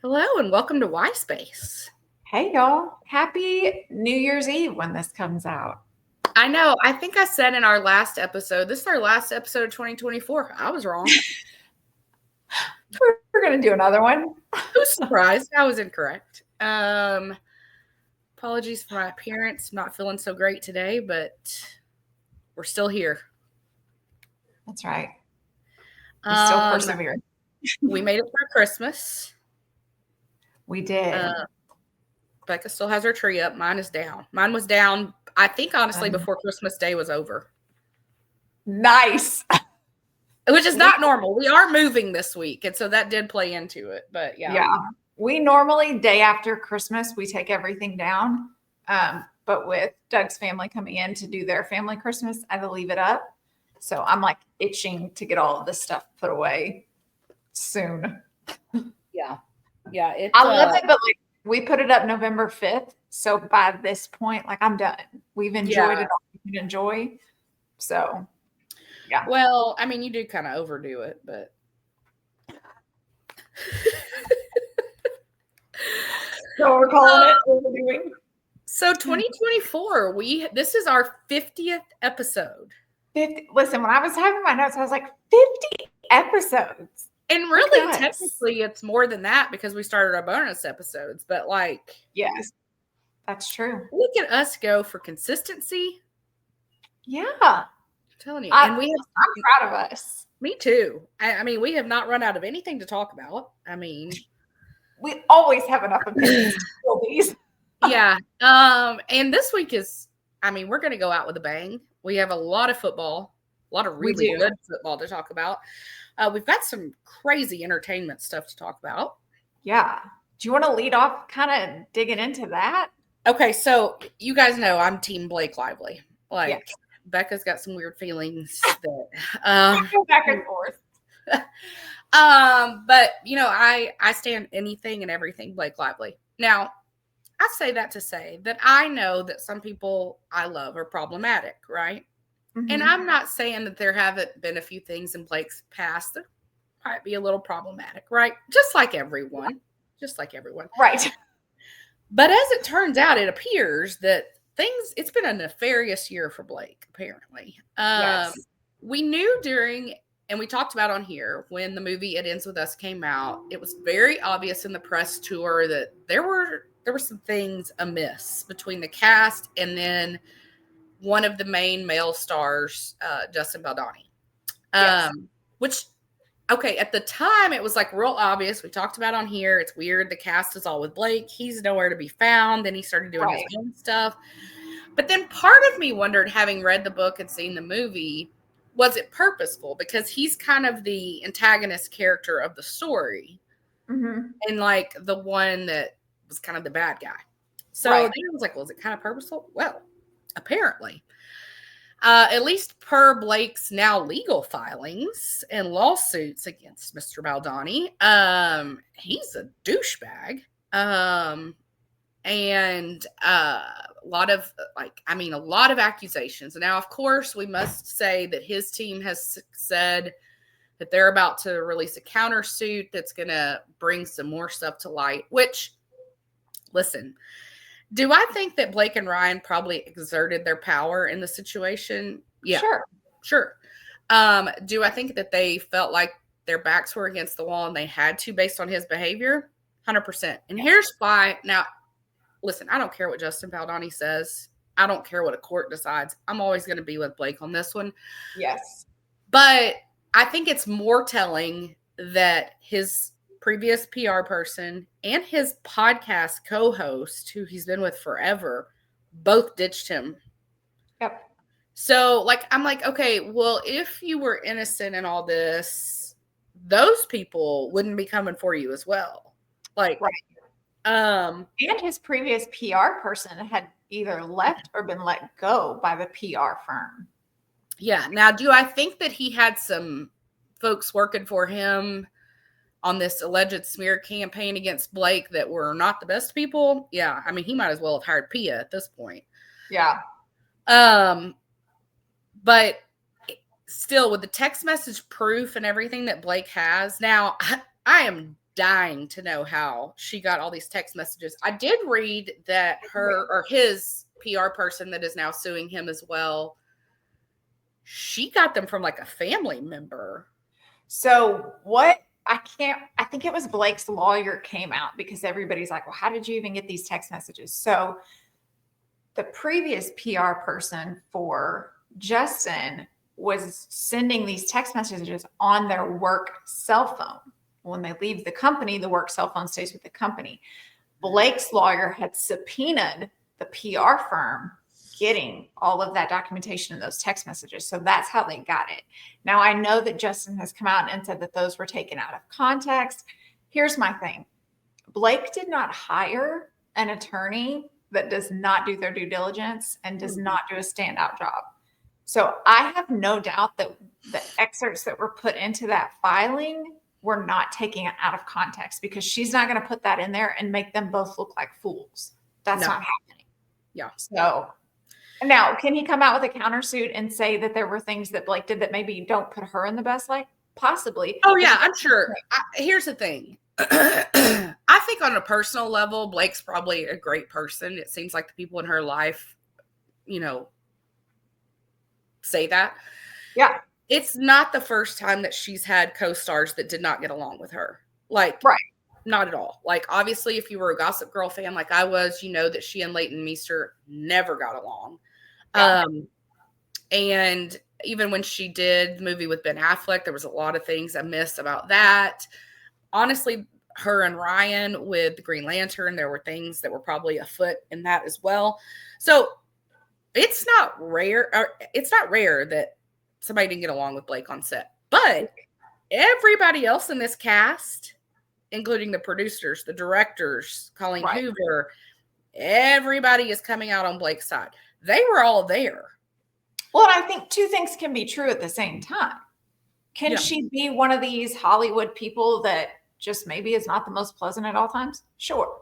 Hello and welcome to Y Space. Hey y'all, happy New Year's Eve when this comes out. I know, I think I said in our last episode, this is our last episode of 2024. I was wrong. We're going to do another one. Who's surprised? I was incorrect. Apologies for my appearance. I'm not feeling so great today, but we're still here. That's right. We still persevere. We made it through Christmas. We did. Becca still has her tree up. Mine is down. Mine was down, I think, honestly, before Christmas Day was over. Nice. Which is not normal. We are moving this week, and so that did play into it. But yeah. Yeah. We normally, day after Christmas, we take everything down. But with Doug's family coming in to do their family Christmas, I had to leave it up. So I'm like itching to get all of this stuff put away soon. Yeah. Yeah. I love it, but like we put it up November 5th. So by this point, like I'm done. We've enjoyed it all we can enjoy. So yeah. Well, I mean, you do kind of overdo it, but So we're calling it overdoing. So 2024, this is our 50th episode. 50. Listen, when I was having my notes, I was like 50 episodes. And really, technically, it's more than that because we started our bonus episodes. But like, yes, that's true. Look at us go for consistency. Yeah, I'm telling you, and I'm proud of us. Me too. I mean, we have not run out of anything to talk about. I mean, we always have enough opinions to fill these. Yeah. And this week is, I mean, we're going to go out with a bang. We have a lot of football, a lot of really good football to talk about. We've got some crazy entertainment stuff to talk about. Yeah. Do you want to lead off kind of digging into that? Okay. So you guys know I'm Team Blake Lively. Like, yes. Becca's got some weird feelings that go back and forth. But you know, I stand anything and everything Blake Lively. Now, I say that to say that I know that some people I love are problematic, right? Mm-hmm. And I'm not saying that there haven't been a few things in Blake's past that might be a little problematic, right? Just like everyone. Right. But as it turns out, it appears that it's been a nefarious year for Blake, apparently. Yes. We knew and we talked about on here, when the movie It Ends With Us came out, it was very obvious in the press tour that there were some things amiss between the cast and then one of the main male stars, Justin Baldoni. Yes. Which, okay, at the time, it was like real obvious. We talked about on here. It's weird. The cast is all with Blake. He's nowhere to be found. Then he started doing his own stuff. But then part of me wondered, having read the book and seen the movie, was it purposeful? Because he's kind of the antagonist character of the story. Mm-hmm. And like the one that was kind of the bad guy. So then I was like, well, is it kind of purposeful? Well, apparently. At least per Blake's now legal filings and lawsuits against Mr. Baldoni, he's a douchebag. And a lot of accusations. Now, of course, we must say that his team has said that they're about to release a countersuit that's going to bring some more stuff to light, which, listen, do I think that Blake and Ryan probably exerted their power in the situation? Yeah. Sure. Do I think that they felt like their backs were against the wall and they had to based on his behavior? 100%. And here's why. Now, listen, I don't care what Justin Baldoni says. I don't care what a court decides. I'm always going to be with Blake on this one. Yes. But I think it's more telling that his previous PR person and his podcast co-host, who he's been with forever, both ditched him. Yep. So, like, I'm like, okay, well, if you were innocent in all this, those people wouldn't be coming for you as well. Like, right. And his previous PR person had either left or been let go by the PR firm. Yeah. Now, do I think that he had some folks working for him on this alleged smear campaign against Blake that were not the best people? Yeah. I mean, he might as well have hired Pia at this point. Yeah. But still, with the text message proof and everything that Blake has, now I am dying to know how she got all these text messages. I did read that her or his PR person that is now suing him as well, she got them from like a family member. So I think it was Blake's lawyer came out because everybody's like, well, how did you even get these text messages? So the previous PR person for Justin was sending these text messages on their work cell phone. When they leave the company, the work cell phone stays with the company. Blake's lawyer had subpoenaed the PR firm getting all of that documentation and those text messages. So that's how they got it. Now, I know that Justin has come out and said that those were taken out of context. Here's my thing. Blake did not hire an attorney that does not do their due diligence and does not do a standout job. So I have no doubt that the excerpts that were put into that filing were not taking it out of context, because she's not going to put that in there and make them both look like fools. That's not happening. Yeah. So now, can he come out with a countersuit and say that there were things that Blake did that maybe don't put her in the best light? Possibly. Oh, yeah, I'm sure. Here's the thing. I think on a personal level, Blake's probably a great person. It seems like the people in her life, say that. Yeah. It's not the first time that she's had co-stars that did not get along with her. Like, right. Not at all. Like, obviously, if you were a Gossip Girl fan like I was, you know that she and Leighton Meester never got along. Yeah. And even when she did the movie with Ben Affleck, there was a lot of things I missed about that. Honestly, her and Ryan with the Green Lantern, there were things that were probably afoot in that as well. So it's not rare that somebody didn't get along with Blake on set. But everybody else in this cast, including the producers, the directors, Colleen Hoover, everybody is coming out on Blake's side. They were all there. Well, I think two things can be true at the same time. Can she be one of these Hollywood people that just maybe is not the most pleasant at all times? Sure.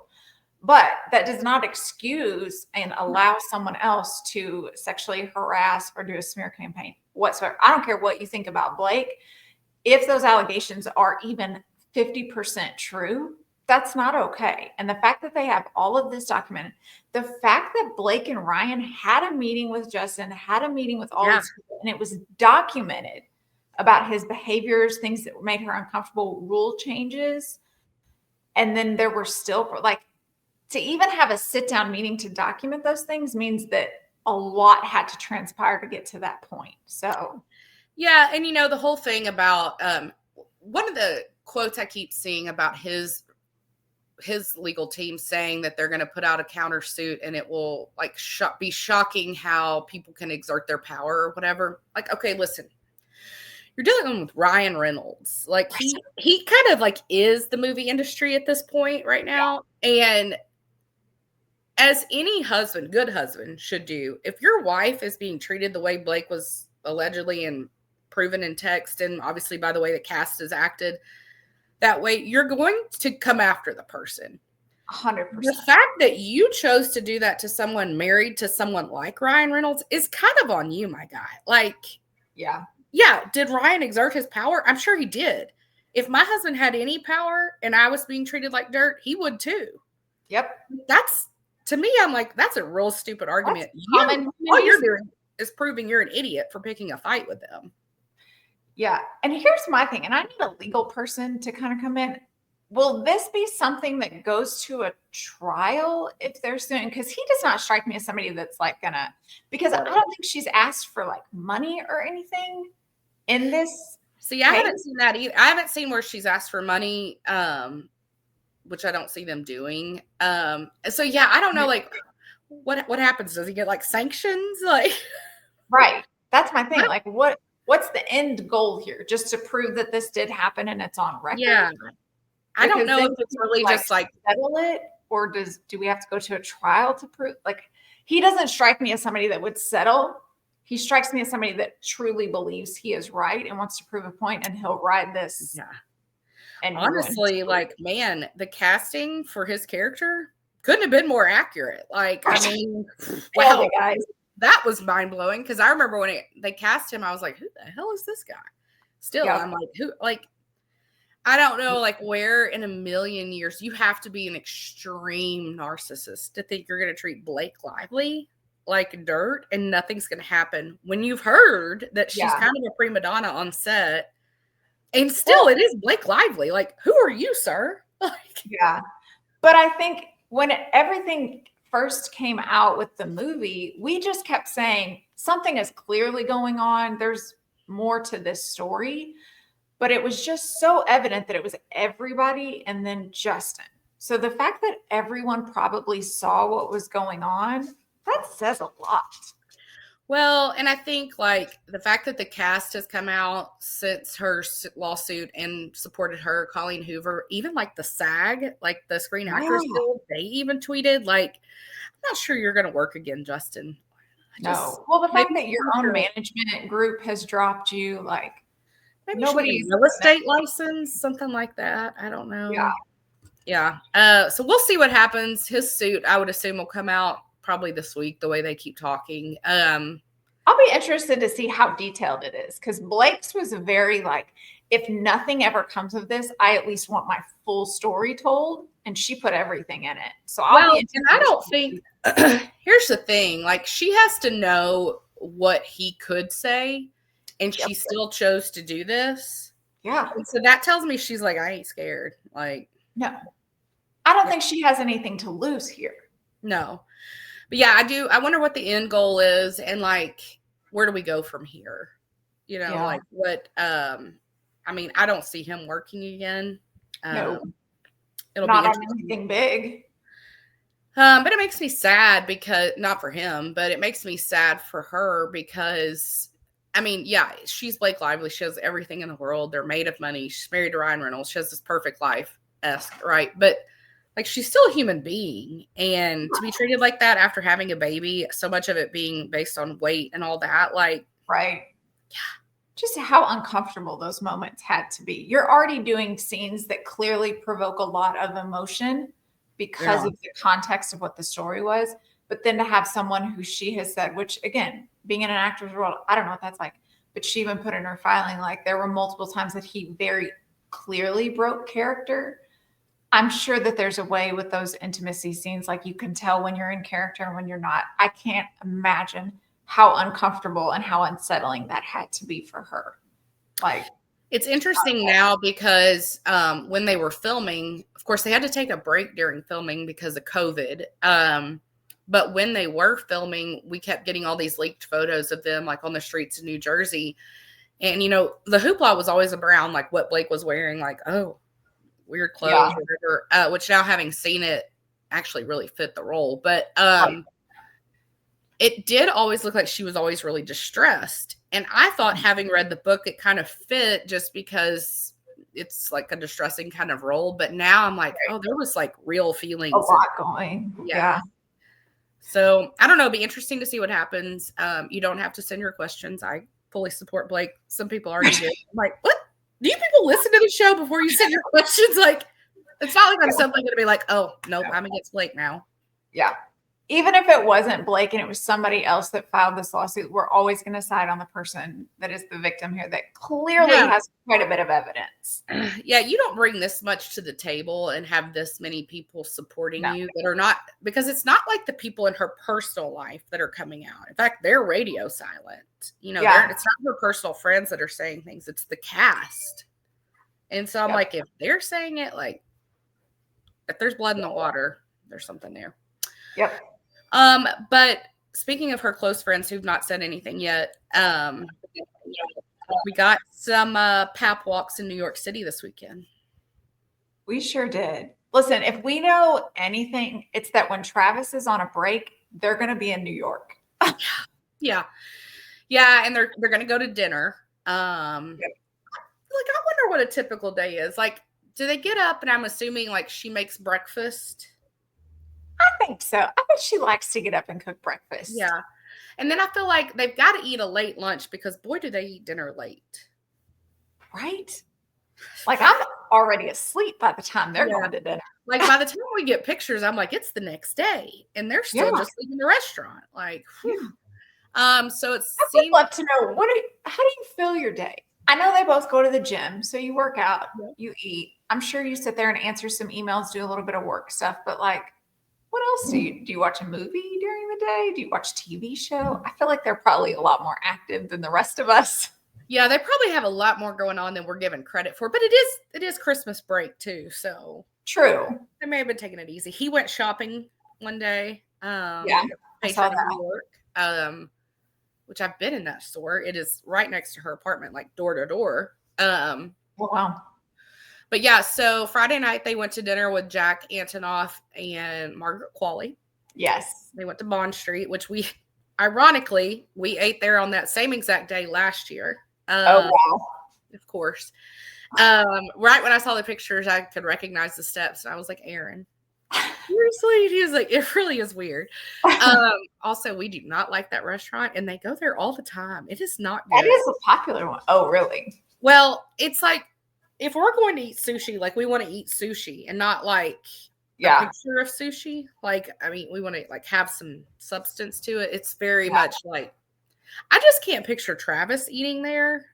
But that does not excuse and allow someone else to sexually harass or do a smear campaign whatsoever. I don't care what you think about Blake. If those allegations are even 50% true, that's not okay. And the fact that they have all of this documented, the fact that Blake and Ryan had a meeting with Justin, had a meeting with all these people, and it was documented about his behaviors, things that made her uncomfortable, rule changes. And then there were still, like, to even have a sit-down meeting to document those things means that a lot had to transpire to get to that point. So, yeah. And, the whole thing about one of the quotes I keep seeing about his legal team saying that they're going to put out a countersuit and it will like be shocking how people can exert their power or whatever. Like, okay, listen, you're dealing with Ryan Reynolds. Like he kind of like is the movie industry at this point right now. And as any good husband should do, if your wife is being treated the way Blake was allegedly and proven in text, and obviously by the way the cast has acted that way, you're going to come after the person. 100%. The fact that you chose to do that to someone married to someone like Ryan Reynolds is kind of on you, my guy. Like, yeah. Did Ryan exert his power? I'm sure he did. If my husband had any power and I was being treated like dirt, he would too. Yep. That's, to me, I'm like, that's a real stupid argument. All you're doing is proving you're an idiot for picking a fight with them. Yeah. And here's my thing, and I need a legal person to kind of come in. Will this be something that goes to a trial if they're suing? Because he does not strike me as somebody that's like because I don't think she's asked for like money or anything in this. See, I haven't seen that either. I haven't seen where she's asked for money, which I don't see them doing. So yeah, I don't know, like what happens? Does he get like sanctions? Like, right. That's my thing. Like what's the end goal here? Just to prove that this did happen and it's on record? Yeah. I don't know if it's really just like settle it, or do we have to go to a trial to prove? Like, he doesn't strike me as somebody that would settle. He strikes me as somebody that truly believes he is right and wants to prove a point, and he'll ride this. Yeah. And honestly, like, man, the casting for his character couldn't have been more accurate. Like, I mean, wow, guys, that was mind blowing. Because I remember when they cast him, I was like, who the hell is this guy? Still, I'm like, who? Like, I don't know, like, where in a million years you have to be an extreme narcissist to think you're going to treat Blake Lively like dirt and nothing's going to happen when you've heard that she's kind of a prima donna on set. And still, it is Blake Lively. Like, who are you, sir? Like, yeah. But I think when everything first came out with the movie, we just kept saying something is clearly going on. There's more to this story. But it was just so evident that it was everybody and then Justin. So the fact that everyone probably saw what was going on, that says a lot. Well, and I think like the fact that the cast has come out since her lawsuit and supported her, Colleen Hoover, even like the SAG, like the Screen Actors Guild, they even tweeted like, I'm not sure you're going to work again, Justin. No. Well, the fact that your own management group has dropped you, like, maybe nobody's real estate license, something like that. I don't know. Yeah. So we'll see what happens. His suit, I would assume, will come out probably this week, the way they keep talking. I'll be interested to see how detailed it is, because Blake's was very like, if nothing ever comes of this, I at least want my full story told. And she put everything in it. So and I don't think here's the thing, like she has to know what he could say. And she still chose to do this. Yeah. And so that tells me she's like, I ain't scared. Like, no, I don't think she has anything to lose here. No. But yeah, I wonder what the end goal is and like, where do we go from here? You know, like what, I mean, I don't see him working again. No, it'll not be on anything big. But it makes me sad because, not for him, but it makes me sad for her because, I mean, yeah, she's Blake Lively. She has everything in the world. They're made of money. She's married to Ryan Reynolds. She has this perfect life-esque, right? But like, she's still a human being. And to be treated like that after having a baby, so much of it being based on weight and all that, like. Right. Yeah. Just how uncomfortable those moments had to be. You're already doing scenes that clearly provoke a lot of emotion because of the context of what the story was. But then to have someone who she has said, which again, being in an actor's world, I don't know what that's like, but she even put in her filing, like there were multiple times that he very clearly broke character. I'm sure that there's a way with those intimacy scenes, like you can tell when you're in character and when you're not. I can't imagine how uncomfortable and how unsettling that had to be for her. Like, it's interesting now because when they were filming, of course, they had to take a break during filming because of COVID. But when they were filming, we kept getting all these leaked photos of them like on the streets of New Jersey. And, you know, the hoopla was always around like what Blake was wearing, like, oh, weird clothes, whatever, which now having seen it actually really fit the role. But it did always look like she was always really distressed. And I thought, having read the book, it kind of fit just because it's like a distressing kind of role. But now I'm like, oh, there was like real feelings. A lot going. Yeah. So I don't know. It'll be interesting to see what happens. You don't have to send your questions. I fully support Blake. Some people already do. I'm like, what? Do you people listen to the show before you send your questions? Like, it's not like I'm suddenly going to be like, oh, nope, I'm against Blake now. Yeah. Even if it wasn't Blake and it was somebody else that filed this lawsuit, we're always going to side on the person that is the victim here that clearly has quite a bit of evidence. Yeah, you don't bring this much to the table and have this many people supporting you that are not, because it's not like the people in her personal life that are coming out. In fact, they're radio silent. You know, it's not her personal friends that are saying things. It's the cast. And so I'm like, if they're saying it, like, if there's blood in the water, there's something there. Yep. But speaking of her close friends who've not said anything yet, we got some pap walks in New York City this weekend. We sure did. Listen, if we know anything, it's that when Travis is on a break, they're going to be in New York. Yeah, and they're going to go to dinner. Like, I wonder what a typical day is. Like, do they get up and I'm assuming like she makes breakfast? I think so. I bet she likes to get up and cook breakfast. Yeah. And then I feel like they've got to eat a late lunch because boy, do they eat dinner late. Right? Like, I'm already asleep by the time they're going to dinner. Like, by the time we get pictures, I'm like, it's the next day. And they're still just leaving the restaurant. Like, so it seems. I would love to know, how do you feel your day? I know they both go to the gym, so you work out, Yep. you eat. I'm sure you sit there and answer some emails, do a little bit of work stuff, but like, what else do you watch a movie during the day? Do you watch TV show? I feel like they're probably a lot more active than the rest of us. Yeah, they probably have a lot more going on than we're given credit for, but it is Christmas break too, so True. they may have been taking it easy. He went shopping one day, Yeah, I saw Patriot, New that. York, which I've been in that store. It is right next to her apartment, like door to door. Oh, wow. But yeah, so Friday night they went to dinner with Jack Antonoff and Margaret Qualley. Yes. They went to Bond Street, which ironically, we ate there on that same exact day last year. Oh, wow. Of course. Right when I saw the pictures, I could recognize the steps, and I was like, Aaron, seriously? He was like, it really is weird. Also, we do not like that restaurant, and they go there all the time. It is not good. That is a popular one. Oh, really? Well, it's like, if we're going to eat sushi, like we want to eat sushi and not like a picture of sushi. Like, I mean, we want to like have some substance to it. It's very much like, I just can't picture Travis eating there.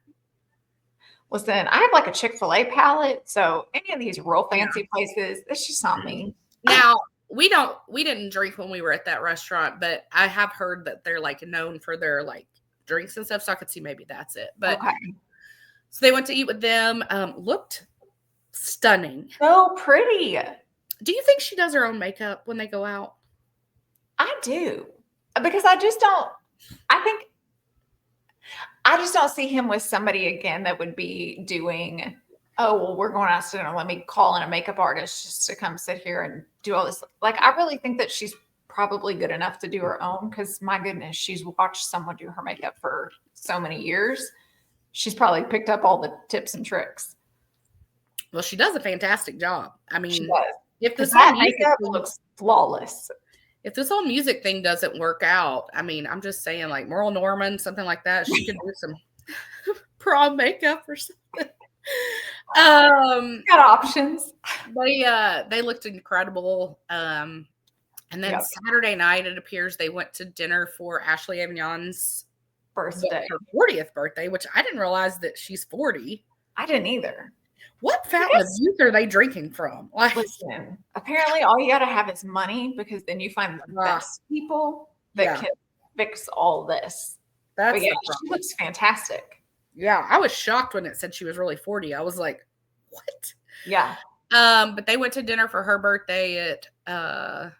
Listen, I have like a Chick-fil-A palate, so any of these real fancy places, it's just not me. Now, we didn't drink when we were at that restaurant, but I have heard that they're like known for their like drinks and stuff, so I could see maybe that's it. But so they went to eat with them. Looked stunning. So pretty. Do you think she does her own makeup when they go out? I do. Because I just don't see him with somebody again that would be doing, oh, well, we're going out to dinner. Let me call in a makeup artist just to come sit here and do all this. Like, I really think that she's probably good enough to do her own because, my goodness, she's watched someone do her makeup for so many years. She's probably picked up all the tips and tricks. Well, she does a fantastic job. I mean, if this whole makeup looks flawless. If this whole music thing doesn't work out, I mean, I'm just saying, like Merle Norman, something like that, she could do some prom makeup or something. Got options. They looked incredible. And then Saturday night, it appears they went to dinner for Ashley Avignon's birthday, her 40th birthday, which I didn't realize that she's 40. I didn't either. What fountain of youth are they drinking from? Like, listen, apparently all you got to have is money because then you find the best people that can fix all this. But yeah, she looks fantastic. Yeah, I was shocked when it said she was really 40. I was like, what? Yeah. But they went to dinner for her birthday at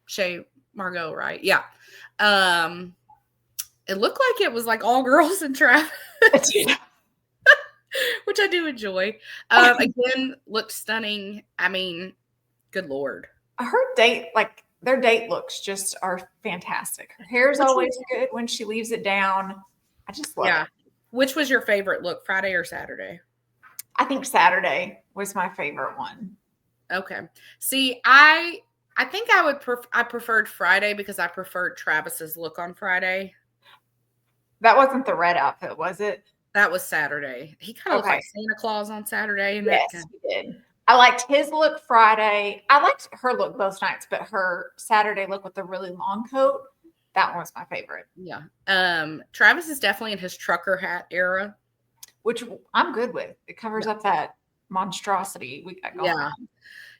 Chez Margot, right? Yeah. It looked like it was like all girls in traffic. Which I do enjoy. Again, looked stunning. I mean, good Lord. Her date, like their date looks just are fantastic. Her hair is always good when she leaves it down. I just love it. Which was your favorite look, Friday or Saturday? I think Saturday was my favorite one. Okay. See, I think I preferred Friday because I preferred Travis's look on Friday. That wasn't the red outfit, was it? That was Saturday. He kind of looked like Santa Claus on Saturday. And yes, he did. I liked his look Friday. I liked her look both nights, but her Saturday look with the really long coat, that one was my favorite. Yeah. Travis is definitely in his trucker hat era. Which I'm good with. It covers up that monstrosity we got going on.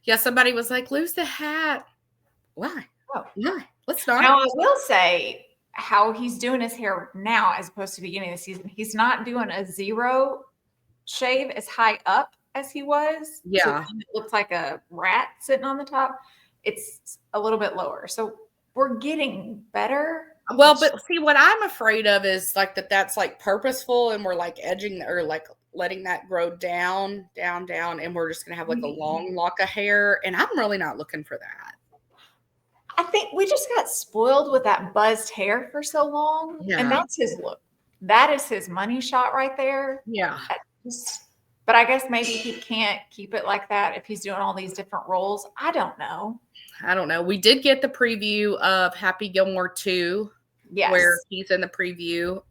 Yeah, somebody was like, lose the hat. Why? Oh. Why? Let's not. Now, I will say how he's doing his hair now as opposed to the beginning of the season. He's not doing a zero shave as high up as he was. Yeah. So it looks like a rat sitting on the top. It's a little bit lower. So we're getting better. Well, but see, what I'm afraid of is like that's like purposeful and we're like edging or like letting that grow down, and we're just going to have like a long lock of hair. And I'm really not looking for that. I think we just got spoiled with that buzzed hair for so long. Yeah. And that's his look. That is his money shot right there. Yeah. But I guess maybe he can't keep it like that if he's doing all these different roles. I don't know. We did get the preview of Happy Gilmore 2. Yes. Where he's in the preview.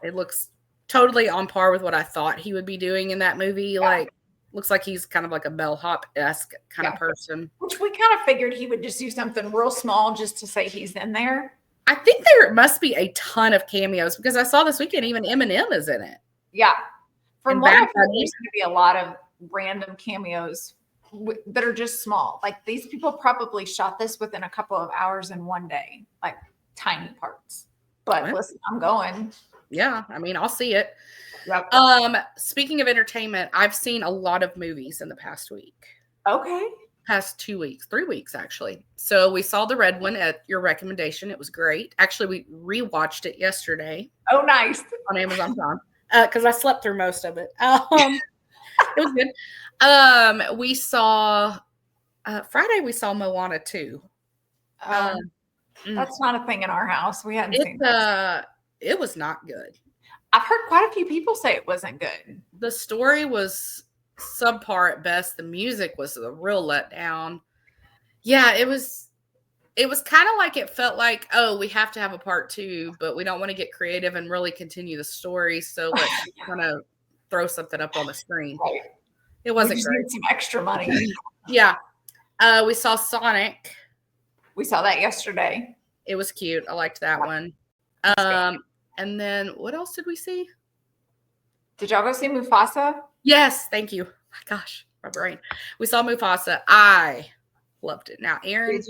It looks totally on par with what I thought he would be doing in that movie. Yeah. Like, looks like he's kind of like a bellhop-esque kind of person. Which we kind of figured he would just do something real small just to say he's in there. I think there must be a ton of cameos because I saw this weekend even Eminem is in it. Yeah. From And what Bad I've heard, Bunny. there's going to be a lot of random cameos that are just small. Like these people probably shot this within a couple of hours in one day, like tiny parts. But Well, listen, I'm going. yeah, I mean, I'll see it. Yep. Speaking of entertainment, I've seen a lot of movies in the past week. Okay. Past 2 weeks, 3 weeks actually. So we saw the Red One at your recommendation. It was great. Actually, we rewatched it yesterday. Oh, nice. On Amazon Prime because I slept through most of it. It was good. We saw Friday. We saw Moana 2. That's not a thing in our house. We hadn't seen it. It was not good. I've heard quite a few people say it wasn't good. The story was subpar at best. The music was a real letdown. Yeah, it was kind of like it felt like, oh, we have to have a part 2, but we don't want to get creative and really continue the story. So let's kind of throw something up on the screen. Right. It wasn't we just great. need some extra money. Yeah. We saw Sonic. We saw that yesterday. It was cute. I liked that one. And then what else did we see? Did y'all go see Mufasa? Yes, thank you. My gosh, my brain. We saw Mufasa. I loved it. Now, Aaron,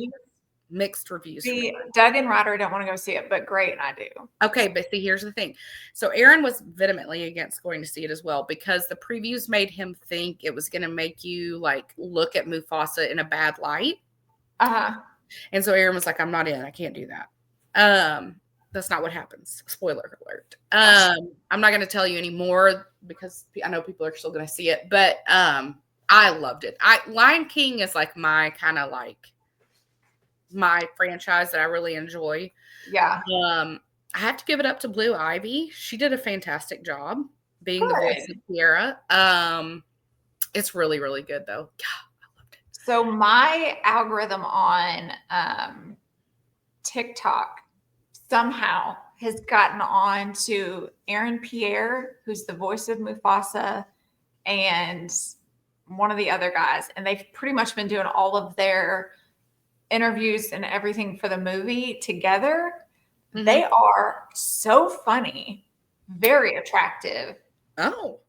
mixed reviews. See, Doug and Ryder don't want to go see it, but Gray and I do. Okay, but see, here's the thing. So Aaron was vehemently against going to see it as well because the previews made him think it was going to make you like look at Mufasa in a bad light. And so Aaron was like, I'm not in. I can't do that. That's not what happens. Spoiler alert. I'm not going to tell you anymore because I know people are still going to see it, but I loved it. Lion King is like my kind of like my franchise that I really enjoy. Yeah. I have to give it up to Blue Ivy. She did a fantastic job being the voice of Kiara. It's really, really good though. God, I loved it. So my algorithm on TikTok somehow has gotten on to Aaron Pierre, who's the voice of Mufasa, and one of the other guys. And they've pretty much been doing all of their interviews and everything for the movie together. Mm-hmm. They are so funny, very attractive. Oh.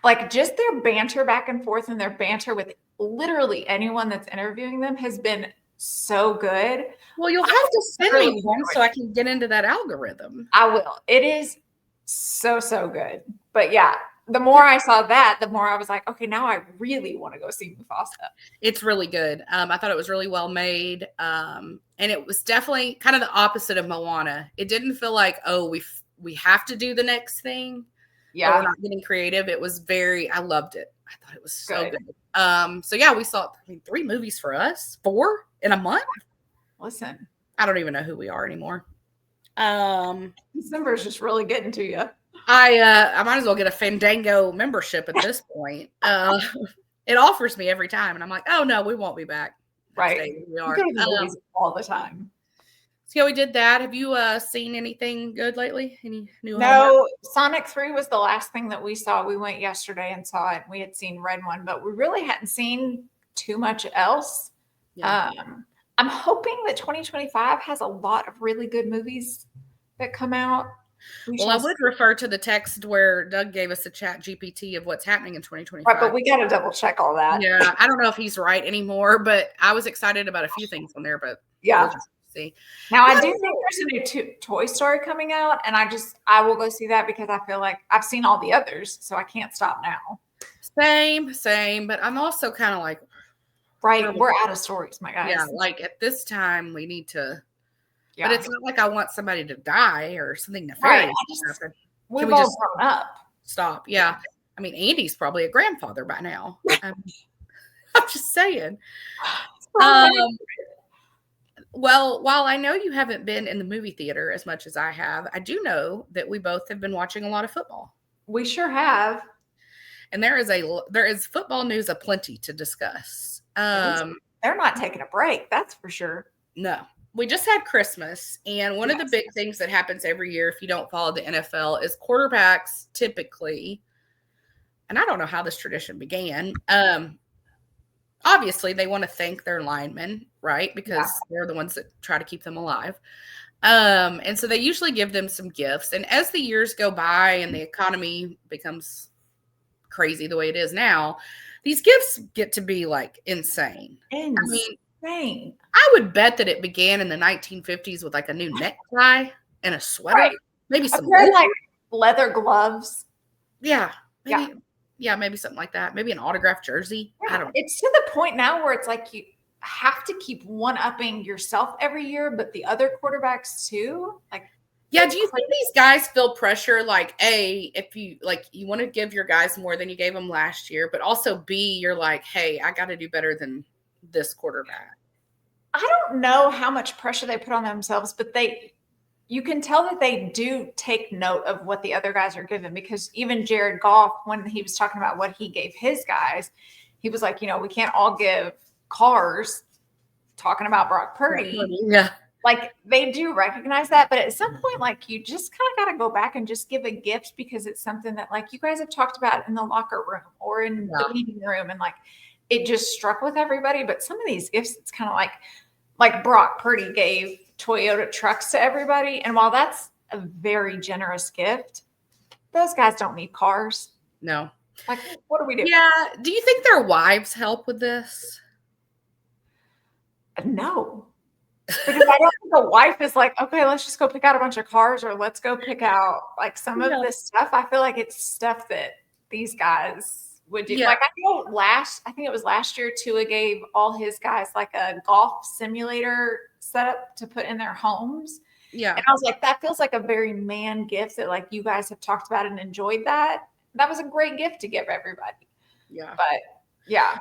Like just their banter back and forth and their banter with literally anyone that's interviewing them has been so good. Well, you'll have to send me one so I can get into that algorithm. I will. It is so good. But yeah, the more I saw that, the more I was like, okay, now I really want to go see Mufasa. It's really good. I thought it was really well made. And it was definitely kind of the opposite of Moana. It didn't feel like, oh, we have to do the next thing. Yeah. We're not getting creative. It was I loved it. I thought it was so good. So yeah, we saw 3 movies for us, 4 in a month. Listen, I don't even know who we are anymore. December is just really getting to you. I might as well get a Fandango membership at this point. It offers me every time, and I'm like, oh no, we won't be back. Right, we are all the time. So yeah, we did that. Have you seen anything good lately? Any new? No, homework? Sonic 3 was the last thing that we saw. We went yesterday and saw it. We had seen Red One, but we really hadn't seen too much else. Yeah. I'm hoping that 2025 has a lot of really good movies that come out. Well, I would refer to the text where Doug gave us a chat GPT of what's happening in 2025. Right, but we got to double check all that. Yeah, I don't know if he's right anymore, but I was excited about a few things on there, but yeah. We'll see. Now, I do think there's a new Toy Story coming out, and I will go see that because I feel like I've seen all the others, so I can't stop now. Same, but I'm also kind of like, right, we're out of stories, my guys. Yeah, like at this time we need to. Yeah. But it's not like I want somebody to die or something nefarious to happen. We've all grown up. Stop. Yeah. I mean, Andy's probably a grandfather by now. I'm just saying. Well, while I know you haven't been in the movie theater as much as I have, I do know that we both have been watching a lot of football. We sure have. And there is football news aplenty to discuss. They're not taking a break, that's for sure. No. We just had Christmas, and one of the big things that happens every year if you don't follow the NFL is quarterbacks typically, and I don't know how this tradition began. Obviously, they want to thank their linemen, right? Because they're the ones that try to keep them alive. And so they usually give them some gifts. And as the years go by and the economy becomes crazy the way it is now, these gifts get to be like insane. I mean, I would bet that it began in the 1950s with like a new necktie and a sweater, Right. maybe A some pair of, like, leather gloves. Yeah, maybe something like that. Maybe an autographed jersey. Yeah, I don't know. it's to the point now where it's like you have to keep one-upping yourself every year, but the other quarterbacks too. Like, Yeah, do you think these guys feel pressure? Like, A, if you like, you want to give your guys more than you gave them last year, but also B, you're like, hey, I got to do better than this quarterback. I don't know how much pressure they put on themselves, but you can tell that they do take note of what the other guys are given, because even Jared Goff, when he was talking about what he gave his guys, he was like, we can't all give cars, talking about Brock Purdy. Yeah. Like, they do recognize that, but at some point, like, you just kind of got to go back and just give a gift, because it's something that, like, you guys have talked about in the locker room or in the meeting room, and like, it just struck with everybody. But some of these gifts, it's kind of like Brock Purdy gave Toyota trucks to everybody, and while that's a very generous gift, those guys don't need cars. No. Like, what do we do? Yeah. Do you think their wives help with this? No. Because I don't think a wife is like, okay, let's just go pick out a bunch of cars, or let's go pick out like some of this stuff. I feel like it's stuff that these guys would do. Yeah. Like, I think it was last year, Tua gave all his guys like a golf simulator setup to put in their homes. Yeah. And I was like, that feels like a very man gift that, like, you guys have talked about and enjoyed that. That was a great gift to give everybody. Yeah. But yeah.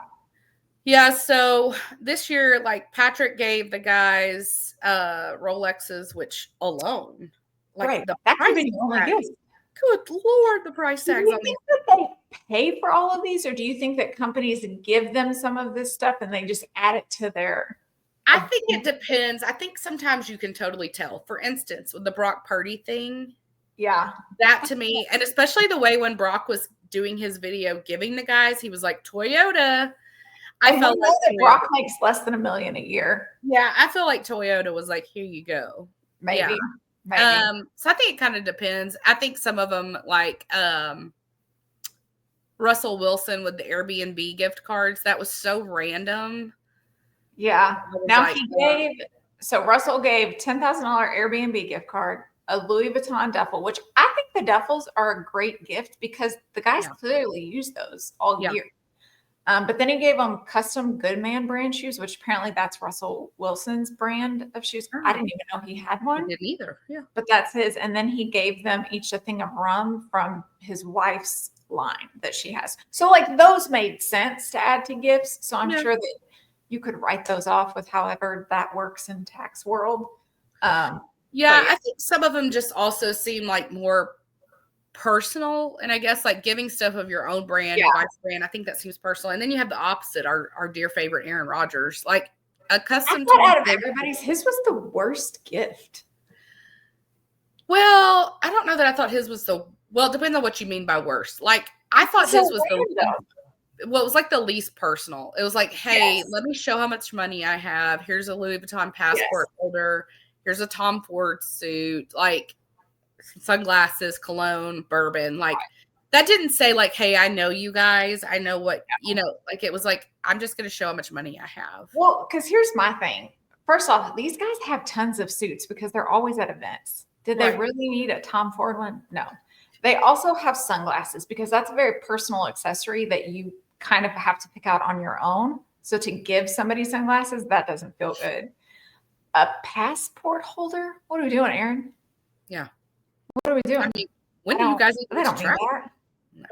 Yeah, so this year, like, Patrick gave the guys Rolexes, which alone, like, that could be the only gift. Good Lord, the price tags Do you on think that they pay for all of these, or do you think that companies give them some of this stuff and they just add it to their? I think it depends. I think sometimes you can totally tell. For instance, with the Brock Purdy thing, that to me, and especially the way when Brock was doing his video giving the guys, he was like, Toyota. I felt like that Brock makes less than $1 million a year. Yeah, I feel like Toyota was like, here you go. Maybe. So I think it kind of depends. I think some of them, like Russell Wilson with the Airbnb gift cards, that was so random. Yeah. Now Russell gave $10,000 Airbnb gift card, a Louis Vuitton duffel, which I think the duffels are a great gift because the guys clearly use those all year. But then he gave them custom Goodman brand shoes, which apparently that's Russell Wilson's brand of shoes. I didn't even know he had one. I didn't either. Yeah. But that's his. And then he gave them each a thing of rum from his wife's line that she has. So, like, those made sense to add to gifts. So I'm sure that you could write those off with however that works in tax world. I think some of them just also seem like more personal, and I guess like giving stuff of your own brand, your wife's brand, I think that seems personal. And then you have the opposite, our dear favorite Aaron Rodgers, like a custom. Out of everybody's, his was the worst gift. Well, I don't know that I thought his was it depends on what you mean by worst. Like, I thought his was it was like the least personal. It was like, hey, let me show how much money I have. Here's a Louis Vuitton passport holder. Here's a Tom Ford suit. Like, sunglasses, cologne, bourbon. Like, that didn't say like, hey, I know you guys. I know what, like, it was like, I'm just going to show how much money I have. Well, because here's my thing. First off, these guys have tons of suits because they're always at events. Did they really need a Tom Ford one? No. They also have sunglasses because that's a very personal accessory that you kind of have to pick out on your own. So to give somebody sunglasses, that doesn't feel good. A passport holder? What are we doing, Aaron? Yeah. What are we doing? I mean, when do you guys even try that? No.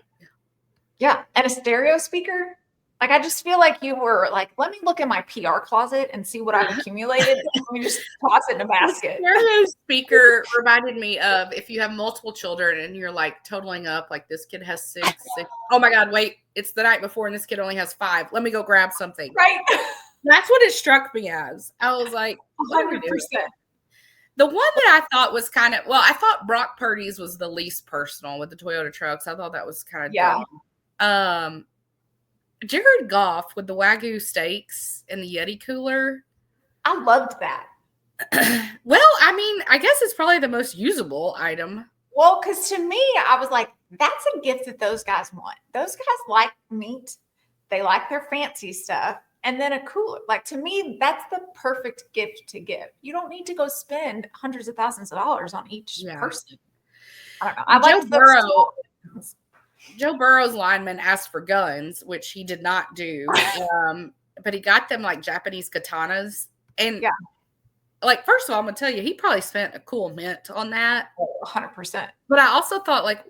Yeah. And a stereo speaker? Like, I just feel like you were like, let me look in my PR closet and see what I've accumulated. Let me just toss it in a basket. The stereo speaker reminded me of if you have multiple children and you're like totaling up, like this kid has six. Oh my God, wait, it's the night before and this kid only has 5. Let me go grab something. Right. That's what it struck me as. I was like, 100%. The one that I thought was kind of, I thought Brock Purdy's was the least personal with the Toyota trucks. I thought that was kind of dumb. Jared Goff with the Wagyu steaks and the Yeti cooler. I loved that. Well, I mean, I guess it's probably the most usable item. Well, because to me, I was like, that's a gift that those guys want. Those guys like meat. They like their fancy stuff. And then a cooler. Like to me, that's the perfect gift to give. You don't need to go spend hundreds of thousands of dollars on each person. I don't know. I like Joe Burrow's lineman asked for guns, which he did not do. But he got them like Japanese katanas. And like, first of all, I'm gonna tell you, he probably spent a cool mint on that. 100%. But I also thought, like,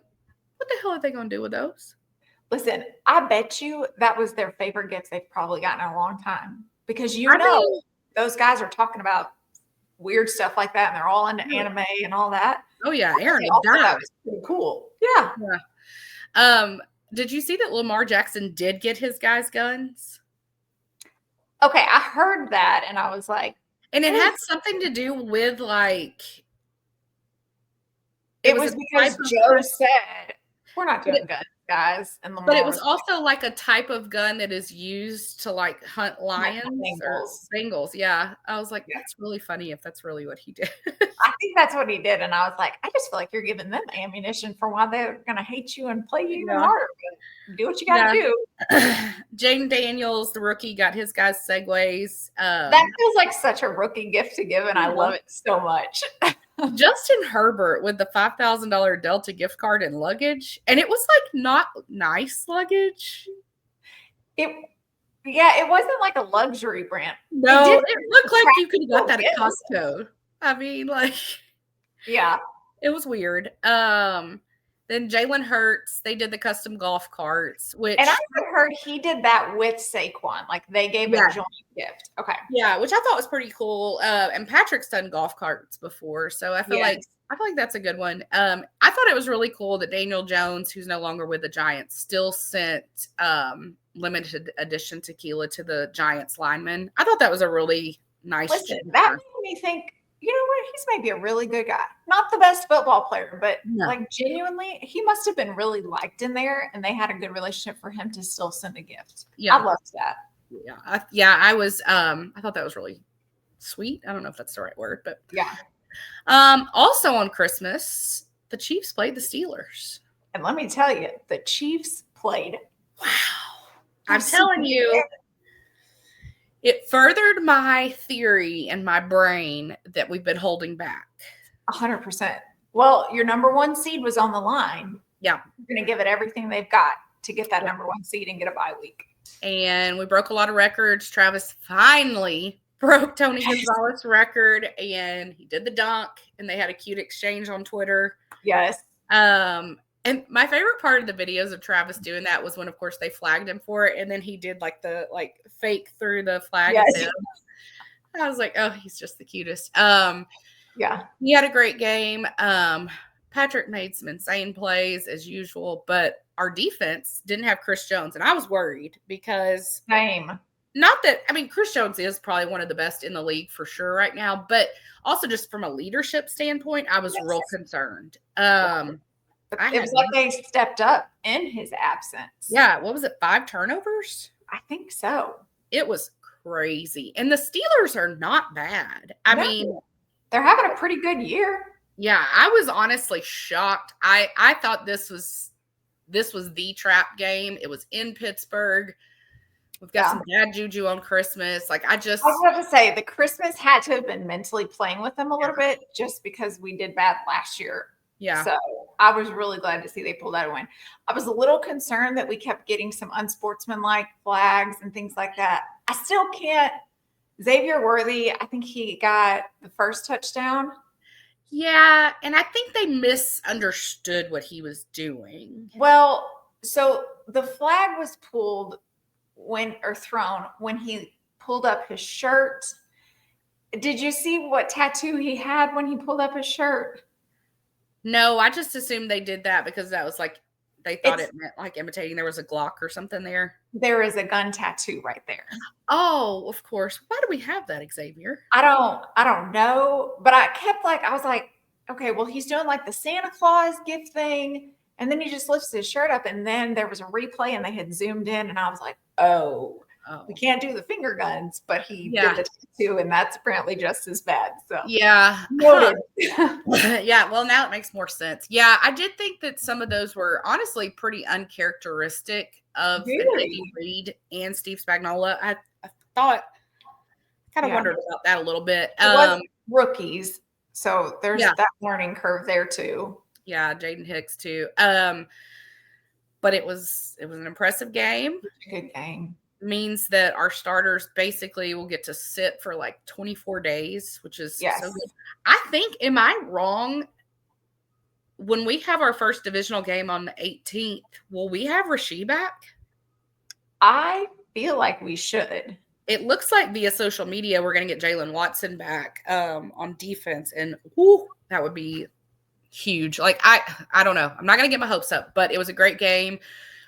what the hell are they gonna do with those? Listen, I bet you that was their favorite gift they've probably gotten in a long time. Because those guys are talking about weird stuff like that, and they're all into anime and all that. Oh yeah, Aaron that was pretty cool. Yeah. Did you see that Lamar Jackson did get his guys' guns? Okay, I heard that, and I was like, and it had something to do with like. It was because Joe said, "We're not doing guns, guys." And but it was also like a type of gun that is used to like hunt lions or Bengals. Yeah. I was like, that's really funny if that's really what he did. I think that's what he did. And I was like, I just feel like you're giving them ammunition for why they're going to hate you and play you even harder. But do what you got to do. Jaden Daniels, the rookie, got his guys Segways. That feels like such a rookie gift to give, and I love it so much. Justin Herbert with the $5,000 Delta gift card and luggage. And it was like not nice luggage. It wasn't like a luxury brand. No, it looked like you could have got that at Costco. I mean, like, yeah, it was weird. Then Jalen Hurts, they did the custom golf carts, which and I heard he did that with Saquon. Like they gave a joint gift. Okay. Yeah, which I thought was pretty cool. And Patrick's done golf carts before, so I feel like that's a good one. I thought it was really cool that Daniel Jones, who's no longer with the Giants, still sent limited edition tequila to the Giants linemen. I thought that was a really nice. Listen, that made me think, you know what? He's maybe a really good guy. Not the best football player, but like genuinely, he must have been really liked in there, and they had a good relationship for him to still send a gift. Yeah, I loved that. I was. I thought that was really sweet. I don't know if that's the right word, but yeah. Also on Christmas, the Chiefs played the Steelers, and let me tell you, the Chiefs played. Wow, I'm telling you. It furthered my theory in my brain that we've been holding back. 100%. Well, your number one seed was on the line. Yeah. You're going to give it everything they've got to get that number one seed and get a bye week. And we broke a lot of records. Travis finally broke Tony Gonzalez's record, and he did the dunk, and they had a cute exchange on Twitter. Yes. And my favorite part of the videos of Travis doing that was when, of course, they flagged him for it, and then he did like the fake through the flag. Yes. I was like, oh, he's just the cutest. Yeah, he had a great game. Patrick made some insane plays as usual, but our defense didn't have Chris Jones, and I was worried because not that, I mean, Chris Jones is probably one of the best in the league for sure right now, but also just from a leadership standpoint, I was real concerned. It was like they stepped up in his absence. Yeah. What was it? 5 turnovers? I think so. It was crazy. And the Steelers are not bad. I mean, they're having a pretty good year. Yeah. I was honestly shocked. I thought this was the trap game. It was in Pittsburgh. We've got some bad juju on Christmas. Like I was about to say the Christmas had to have been mentally playing with them a little bit just because we did bad last year. Yeah. So I was really glad to see they pulled out a win. I was a little concerned that we kept getting some unsportsmanlike flags and things like that. I still can't. Xavier Worthy, I think he got the first touchdown. Yeah. And I think they misunderstood what he was doing. Well, so the flag was pulled thrown when he pulled up his shirt. Did you see what tattoo he had when he pulled up his shirt? No, I just assumed they did that because that was like, they thought it meant like imitating there was a Glock or something there. There is a gun tattoo right there. Oh, of course. Why do we have that, Xavier? I don't know. But I was like, okay, well, he's doing like the Santa Claus gift thing. And then he just lifts his shirt up. And then there was a replay and they had zoomed in. And I was like, oh. we can't do the finger guns, but he Yeah. did the tattoo, and that's apparently just as bad. So Yeah. noted. Yeah, well, now it makes more sense. Yeah, I did think that some of those were honestly pretty uncharacteristic of Really? Andy Reid and Steve Spagnuolo. I thought, kind of wondered about that a little bit. It was rookies, so there's that learning curve there too. Yeah, Jaden Hicks too. But it was an impressive game. Good game. Means that our starters basically will get to sit for like 24 days, which is so good. I think, am I wrong? When we have our first divisional game on the 18th, will we have Rasheed back? I feel like we should. It looks like via social media we're going to get Jalen Watson back on defense, and whoo, that would be huge. Like I don't know. I'm not going to get my hopes up, but it was a great game.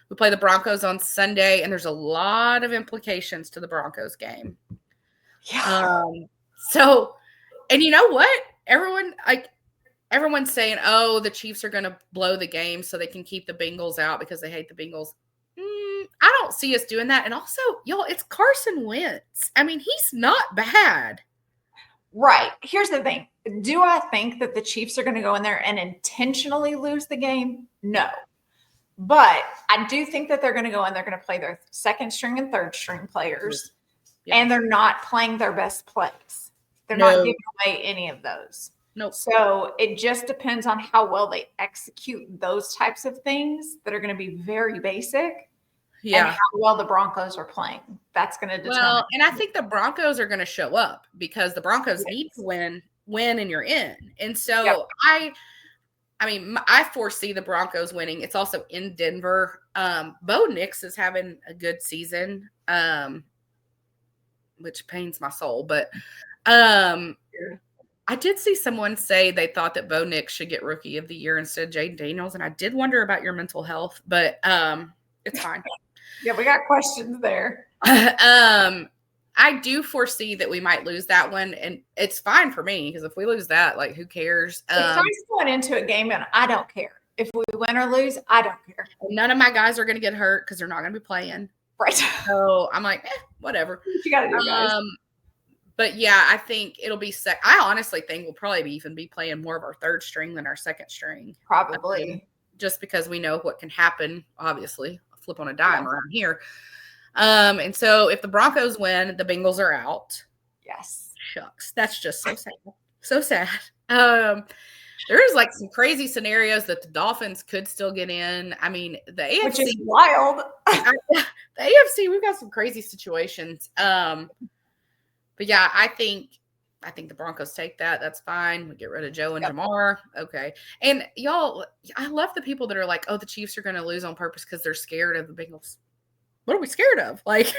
We play the Broncos on Sunday, and there's a lot of implications to the Broncos game. Yeah. So, and you know what? Everyone's saying, oh, the Chiefs are going to blow the game so they can keep the Bengals out because they hate the Bengals. I don't see us doing that. And also, y'all, it's Carson Wentz. I mean, he's not bad. Right. Here's the thing. Do I think that the Chiefs are going to go in there and intentionally lose the game? No. But I do think that they're going to go in, they're going to play their second string and third string players, and they're not playing their best plays. They're not giving away any of those. Nope. So it just depends on how well they execute those types of things that are going to be very basic. Yeah. And how well the Broncos are playing. That's going to determine. Well, and I think the Broncos are going to show up because the Broncos need to win and you're in. And so I mean, I foresee the Broncos winning. It's also in Denver. Bo Nix is having a good season, which pains my soul. But I did see someone say they thought that Bo Nix should get Rookie of the Year instead of Jaden Daniels, and I did wonder about your mental health, but it's fine. Yeah, we got questions there. I do foresee that we might lose that one, and it's fine for me because if we lose that, like, who cares? I'm going into a game and I don't care. If we win or lose, I don't care. None of my guys are going to get hurt because they're not going to be playing. Right. So I'm like, whatever. You got to do, guys. But yeah, I think it'll be I honestly think we'll probably even be playing more of our third string than our second string. Probably. Just because we know what can happen, obviously. A flip on a dime around here. And so if the Broncos win, the Bengals are out. Yes. Shucks. That's just so sad. So sad. There is like some crazy scenarios that the Dolphins could still get in. I mean, the AFC. Which is wild. The AFC, we've got some crazy situations. But yeah, I think the Broncos take that. That's fine. We get rid of Joe and Jamar. Okay. And y'all, I love the people that are like, oh, the Chiefs are going to lose on purpose because they're scared of the Bengals. What are we scared of? Like,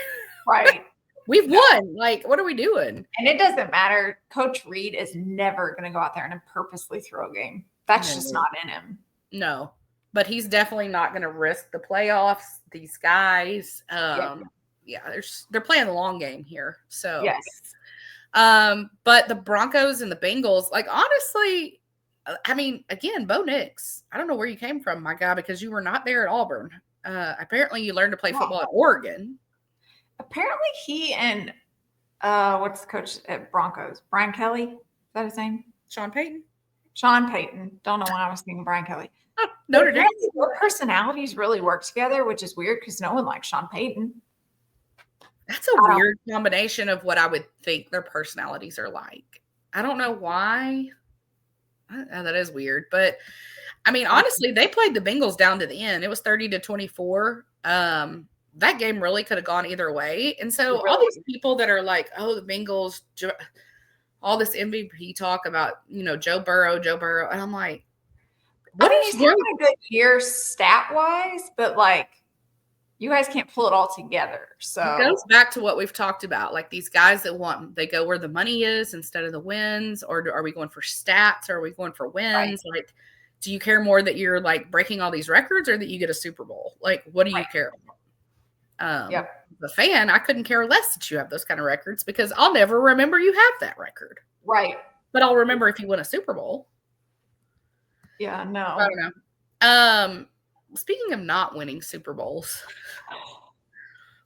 right. We've won. Like, what are we doing? And it doesn't matter. Coach Reid is never going to go out there and purposely throw a game. That's just not in him. No. But he's definitely not going to risk the playoffs. These guys, they're playing the long game here. So, yes. But the Broncos and the Bengals, like, honestly, I mean, again, Bo Nix, I don't know where you came from, my guy, because you were not there at Auburn. Apparently you learned to play football at Oregon. Apparently he and what's the coach at Broncos? Brian Kelly? Is that his name? Sean Payton. Don't know why I was thinking Brian Kelly. Notre Dame. Their personalities really work together, which is weird because no one likes Sean Payton. That's a weird combination of what I would think their personalities are like. I don't know why. That is weird. But, I mean, honestly, they played the Bengals down to the end. It was 30-24. That game really could have gone either way. And so all these people that are like, oh, the Bengals, all this MVP talk about, Joe Burrow. And I'm like, he's having a good year stat-wise, but, like, you guys can't pull it all together. So it goes back to what we've talked about. Like these guys they go where the money is instead of the wins, or are we going for stats, or are we going for wins? Right. Like, do you care more that you're like breaking all these records or that you get a Super Bowl? Like, what do you care about? The fan, I couldn't care less that you have those kind of records because I'll never remember you have that record. Right. But I'll remember if you win a Super Bowl. Yeah, no. I don't know. Speaking of not winning Super Bowls,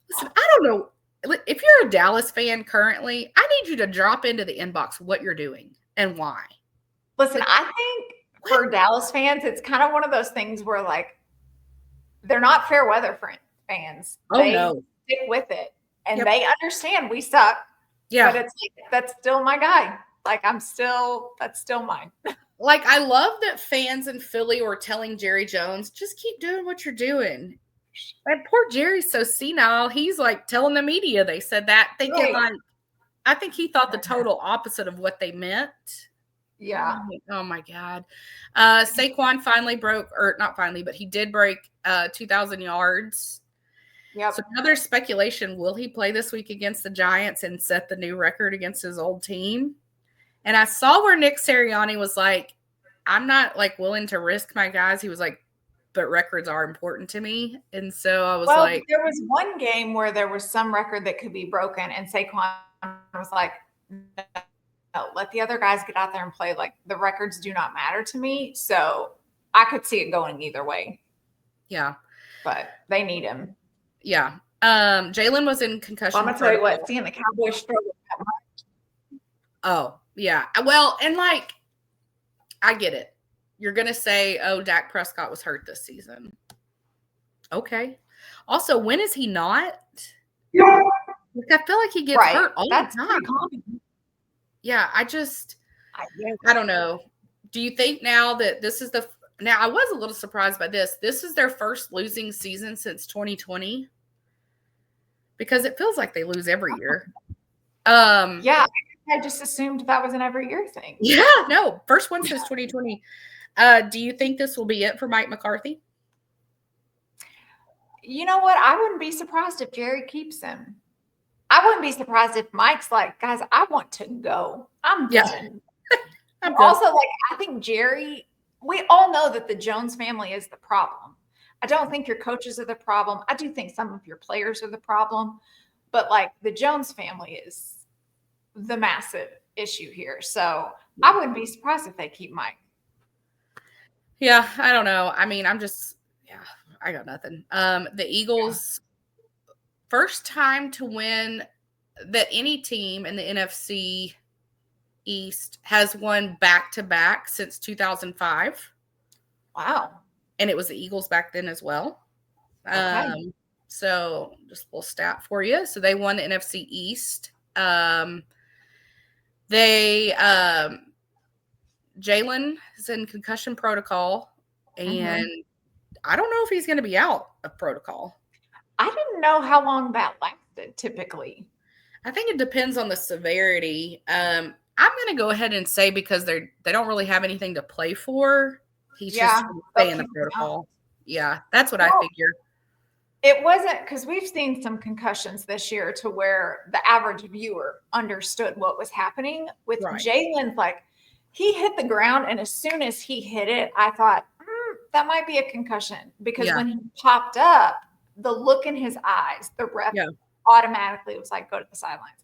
listen, I don't know. if you're a Dallas fan currently, I need you to drop into the inbox what you're doing and why. Listen, I think for Dallas fans, it's kind of one of those things where like they're not fair weather fans. Oh, they no. stick with it and Yep. they understand we suck. Yeah. But it's like, that's still my guy. Like that's still mine. Like, I love that fans in Philly were telling Jerry Jones, just keep doing what you're doing. And poor Jerry's so senile. He's like telling the media they said that, thinking like, I think he thought the total opposite of what they meant. Yeah. Oh my God. Saquon finally broke, or not finally, but he did break 2,000 yards. Yep. So now there's speculation, will he play this week against the Giants and set the new record against his old team? And I saw where Nick Sirianni was like, I'm not like willing to risk my guys. He was like, but records are important to me. And so I was like, there was one game where there was some record that could be broken, and Saquon was like, no, let the other guys get out there and play. Like, the records do not matter to me. So I could see it going either way. Yeah. But they need him. Yeah. Jalen was in concussion. Well, I'm going to tell you what, seeing the Cowboys struggle that much. Oh, yeah. Well, and like, I get it. You're going to say, oh, Dak Prescott was hurt this season. Okay. Also, when is he not? Yeah. I feel like he gets hurt all the time. Yeah, I don't know. Do you think now that this is now I was a little surprised by this. This is their first losing season since 2020 because it feels like they lose every year. Yeah, I just assumed that was an every year thing. Yeah, no, first one since 2020. Do you think this will be it for Mike McCarthy? You know what? I wouldn't be surprised if Jerry keeps him. I wouldn't be surprised if Mike's like, guys, I want to go. I'm done. Also, like, I think Jerry, we all know that the Jones family is the problem. I don't think your coaches are the problem. I do think some of your players are the problem. But, like, the Jones family is the massive issue here. So I wouldn't be surprised if they keep Mike. Yeah, I don't know. I mean, I got nothing. The Eagles, first time to win that any team in the NFC East has won back-to-back since 2005. Wow. And it was the Eagles back then as well. Okay. So just a little stat for you. So they won the NFC East. Jalen is in concussion protocol, and I don't know if he's going to be out of protocol. I didn't know how long that lasted typically. I think it depends on the severity. I'm going to go ahead and say because they don't really have anything to play for. He's just stay in the protocol. Yeah, that's what I figure. It wasn't because we've seen some concussions this year to where the average viewer understood what was happening. With Jalen, like, he hit the ground, and as soon as he hit it, I thought, that might be a concussion. Because when he popped up, the look in his eyes, the ref automatically was like, go to the sidelines.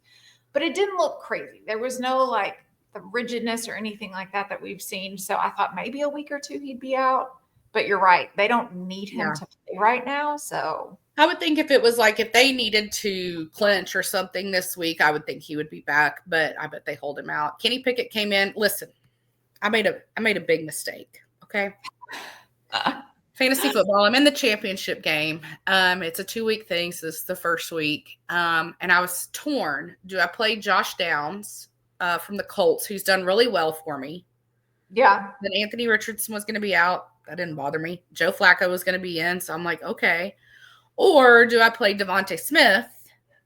But it didn't look crazy. There was no, like, the rigidness or anything like that we've seen. So I thought maybe a week or two he'd be out. But you're right. They don't need him to play right now. So I would think if it was like if they needed to clinch or something this week, I would think he would be back. But I bet they hold him out. Kenny Pickett came in. Listen, I made a big mistake. Okay. Fantasy football. I'm in the championship game. It's a 2-week thing. So this is the first week. And I was torn. Do I play Josh Downs from the Colts, who's done really well for me? Yeah. Then Anthony Richardson was going to be out. That didn't bother me. Joe Flacco was going to be in. So I'm like, okay. Or do I play Devontae Smith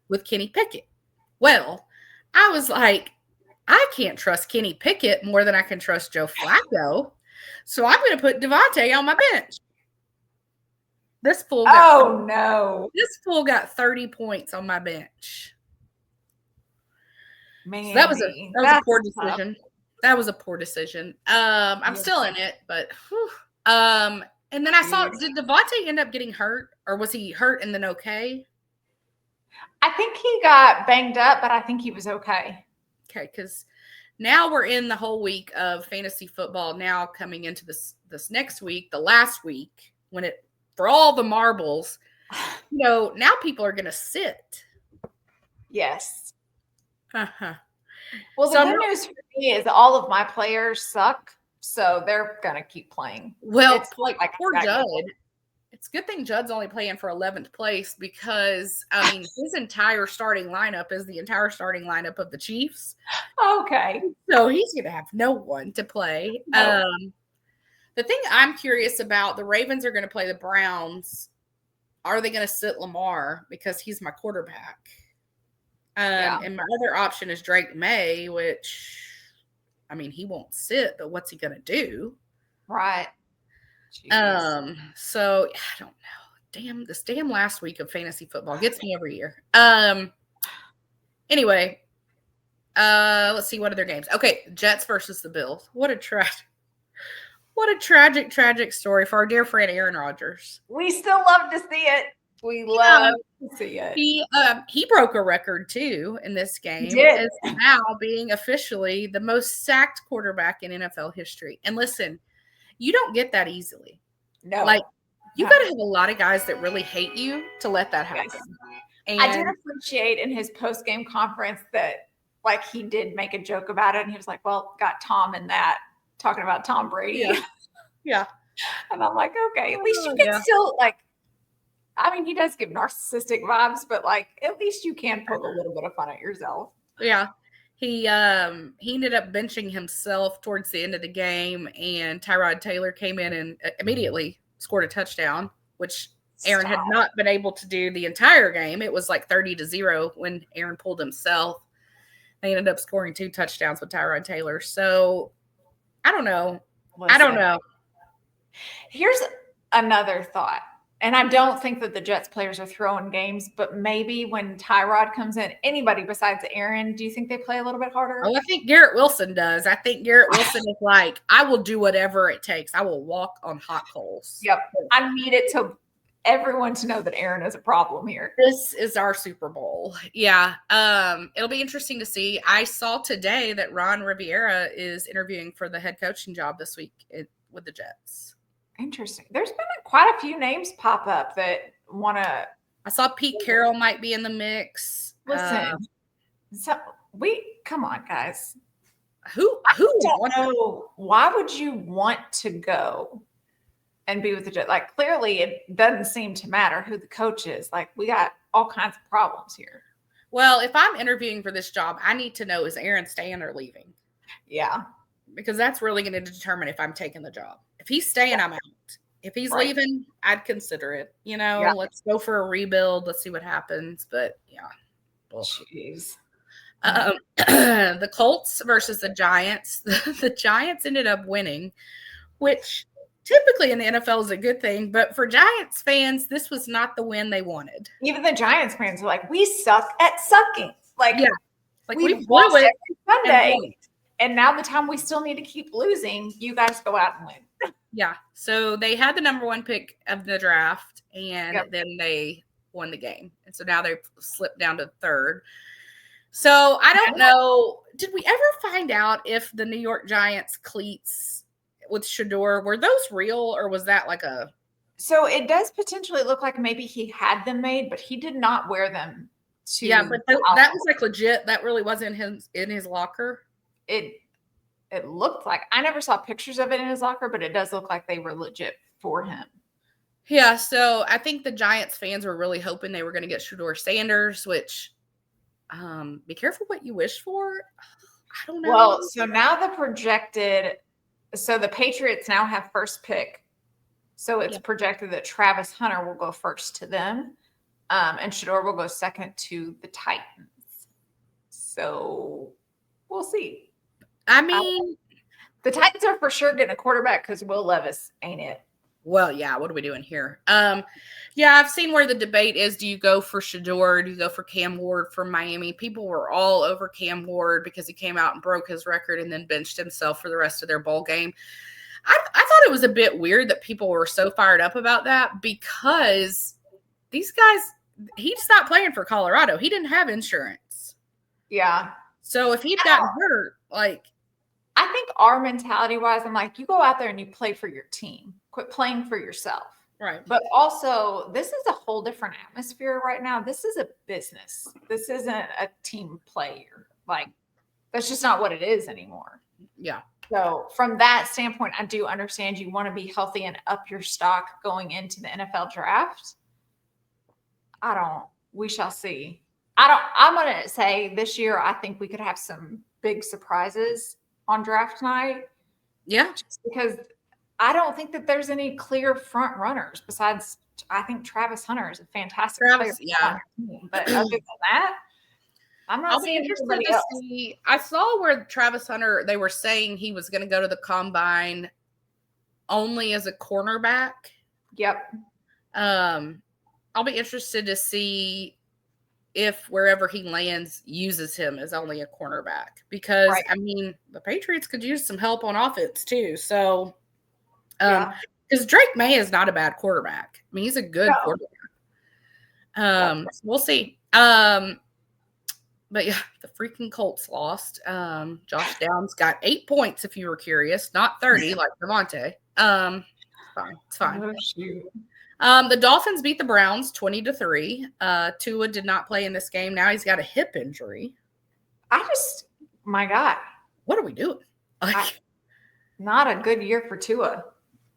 with Kenny Pickett? Well, I was like, I can't trust Kenny Pickett more than I can trust Joe Flacco. So I'm going to put Devontae on my bench. This fool This fool got 30 points on my bench. Man, so that was a poor decision. That was a poor decision. I'm still in it, but and then I saw, did Devontae end up getting hurt, or was he hurt and then okay? I think he got banged up, but I think he was okay. Okay, because now we're in the whole week of fantasy football. Now coming into this next week, the last week, when for all the marbles, now people are going to sit. Yes. Uh-huh. Well, the good news for me is all of my players suck, so they're gonna keep playing. Well, It's like poor Judd. It's a good thing Judd's only playing for 11th place because, I mean, his entire starting lineup is the entire starting lineup of the Chiefs. Okay. So he's going to have no one to play. No. The thing I'm curious about, the Ravens are going to play the Browns. Are they going to sit Lamar because he's my quarterback? And my other option is Drake May, which, I mean, he won't sit, but what's he going to do? Right. Jeez. So I don't know. This last week of fantasy football gets me every year. Anyway, let's see what other games. Okay, Jets versus the Bills. What a tragic story for our dear friend Aaron Rodgers. We still love to see it. We love to see it. He broke a record too in this game. He did. As now being officially the most sacked quarterback in NFL history. And listen, you don't get that easily. No. Like, you got to have a lot of guys that really hate you to let that happen. Yes. And I did appreciate in his post-game conference that, like, he did make a joke about it. And he was like, well, got Tom in that, talking about Tom Brady. Yeah. And I'm like, okay, at least you can still, like, I mean, he does give narcissistic vibes, but, like, at least you can poke a little bit of fun at yourself. Yeah. He ended up benching himself towards the end of the game, and Tyrod Taylor came in and immediately scored a touchdown, which Aaron had not been able to do the entire game. It was like 30-0 when Aaron pulled himself. They ended up scoring 2 touchdowns with Tyrod Taylor. So I don't know. I don't know. Here's another thought. And I don't think that the Jets players are throwing games, but maybe when Tyrod comes in, anybody besides Aaron, do you think they play a little bit harder? Oh, I think Garrett Wilson does. I think Garrett Wilson is like, I will do whatever it takes. I will walk on hot coals. Yep. I need it to everyone to know that Aaron is a problem here. This is our Super Bowl. Yeah. It'll be interesting to see. I saw today that Ron Rivera is interviewing for the head coaching job this week with the Jets. Interesting. There's been quite a few names pop up that want to. I saw Pete Carroll might be in the mix. Listen, come on, guys. Who don't know. Why would you want to go and be with the Jets? Like, clearly, it doesn't seem to matter who the coach is. Like, we got all kinds of problems here. Well, if I'm interviewing for this job, I need to know, is Aaron staying or leaving? Yeah. Because that's really going to determine if I'm taking the job. If he's staying, I'm out. If he's leaving, I'd consider it. You know, let's go for a rebuild. Let's see what happens. But, yeah. Jeez. The Colts versus the Giants. The Giants ended up winning, which typically in the NFL is a good thing. But for Giants fans, this was not the win they wanted. Even the Giants fans are like, we suck at sucking. Like, we blew it Sunday. And now the time we still need to keep losing, you guys go out and win. Yeah. So they had the number 1 pick of the draft, and then they won the game. And so now they've slipped down to 3rd. So I don't know. Did we ever find out if the New York Giants cleats with Shador, were those real, or was that like a... So it does potentially look like maybe he had them made, but he did not wear them to... Yeah, but that was like legit. That really was in his locker. It looked like, I never saw pictures of it in his locker, but it does look like they were legit for him. Yeah, so I think the Giants fans were really hoping they were going to get Shador Sanders, which be careful what you wish for. I don't know. Well, so now the Patriots now have first pick. So it's projected that Travis Hunter will go first to them, and Shador will go second to the Titans. So we'll see. I mean, the Titans are for sure getting a quarterback because Will Levis ain't it. Well, yeah. What are we doing here? I've seen where the debate is: do you go for Shador? Do you go for Cam Ward from Miami? People were all over Cam Ward because he came out and broke his record and then benched himself for the rest of their bowl game. I thought it was a bit weird that people were so fired up about that because these guys, he stopped playing for Colorado. He didn't have insurance. Yeah. So if he'd gotten hurt, like. I think our mentality wise, I'm like, you go out there and you play for your team. Quit playing for yourself. Right. But also, this is a whole different atmosphere right now. This is a business. This isn't a team player. Like, that's just not what it is anymore. Yeah. So, from that standpoint, I do understand you want to be healthy and up your stock going into the NFL draft. We shall see. I'm going to say this year, I think we could have some big surprises on draft night. Yeah. Just because I don't think that there's any clear front runners besides, I think Travis Hunter is a fantastic player. Yeah. But other than that, I'm not I'll be seeing interested anybody to else. see. I saw where Travis Hunter, they were saying he was going to go to the combine only as a cornerback. Yep. I'll be interested to see if wherever he lands uses him as only a cornerback, because Right. I mean the Patriots could use some help on offense too. So, Yeah. because Drake May is not a bad quarterback. I mean he's a good quarterback. We'll see. But yeah, the freaking Colts lost. Josh Downs got 8 points, if you were curious, not 30 like Devontae. It's fine. Oh, shoot. The Dolphins beat the Browns 20-3. Tua did not play in this game. Now he's got a hip injury. My God. What are we doing? Not a good year for Tua.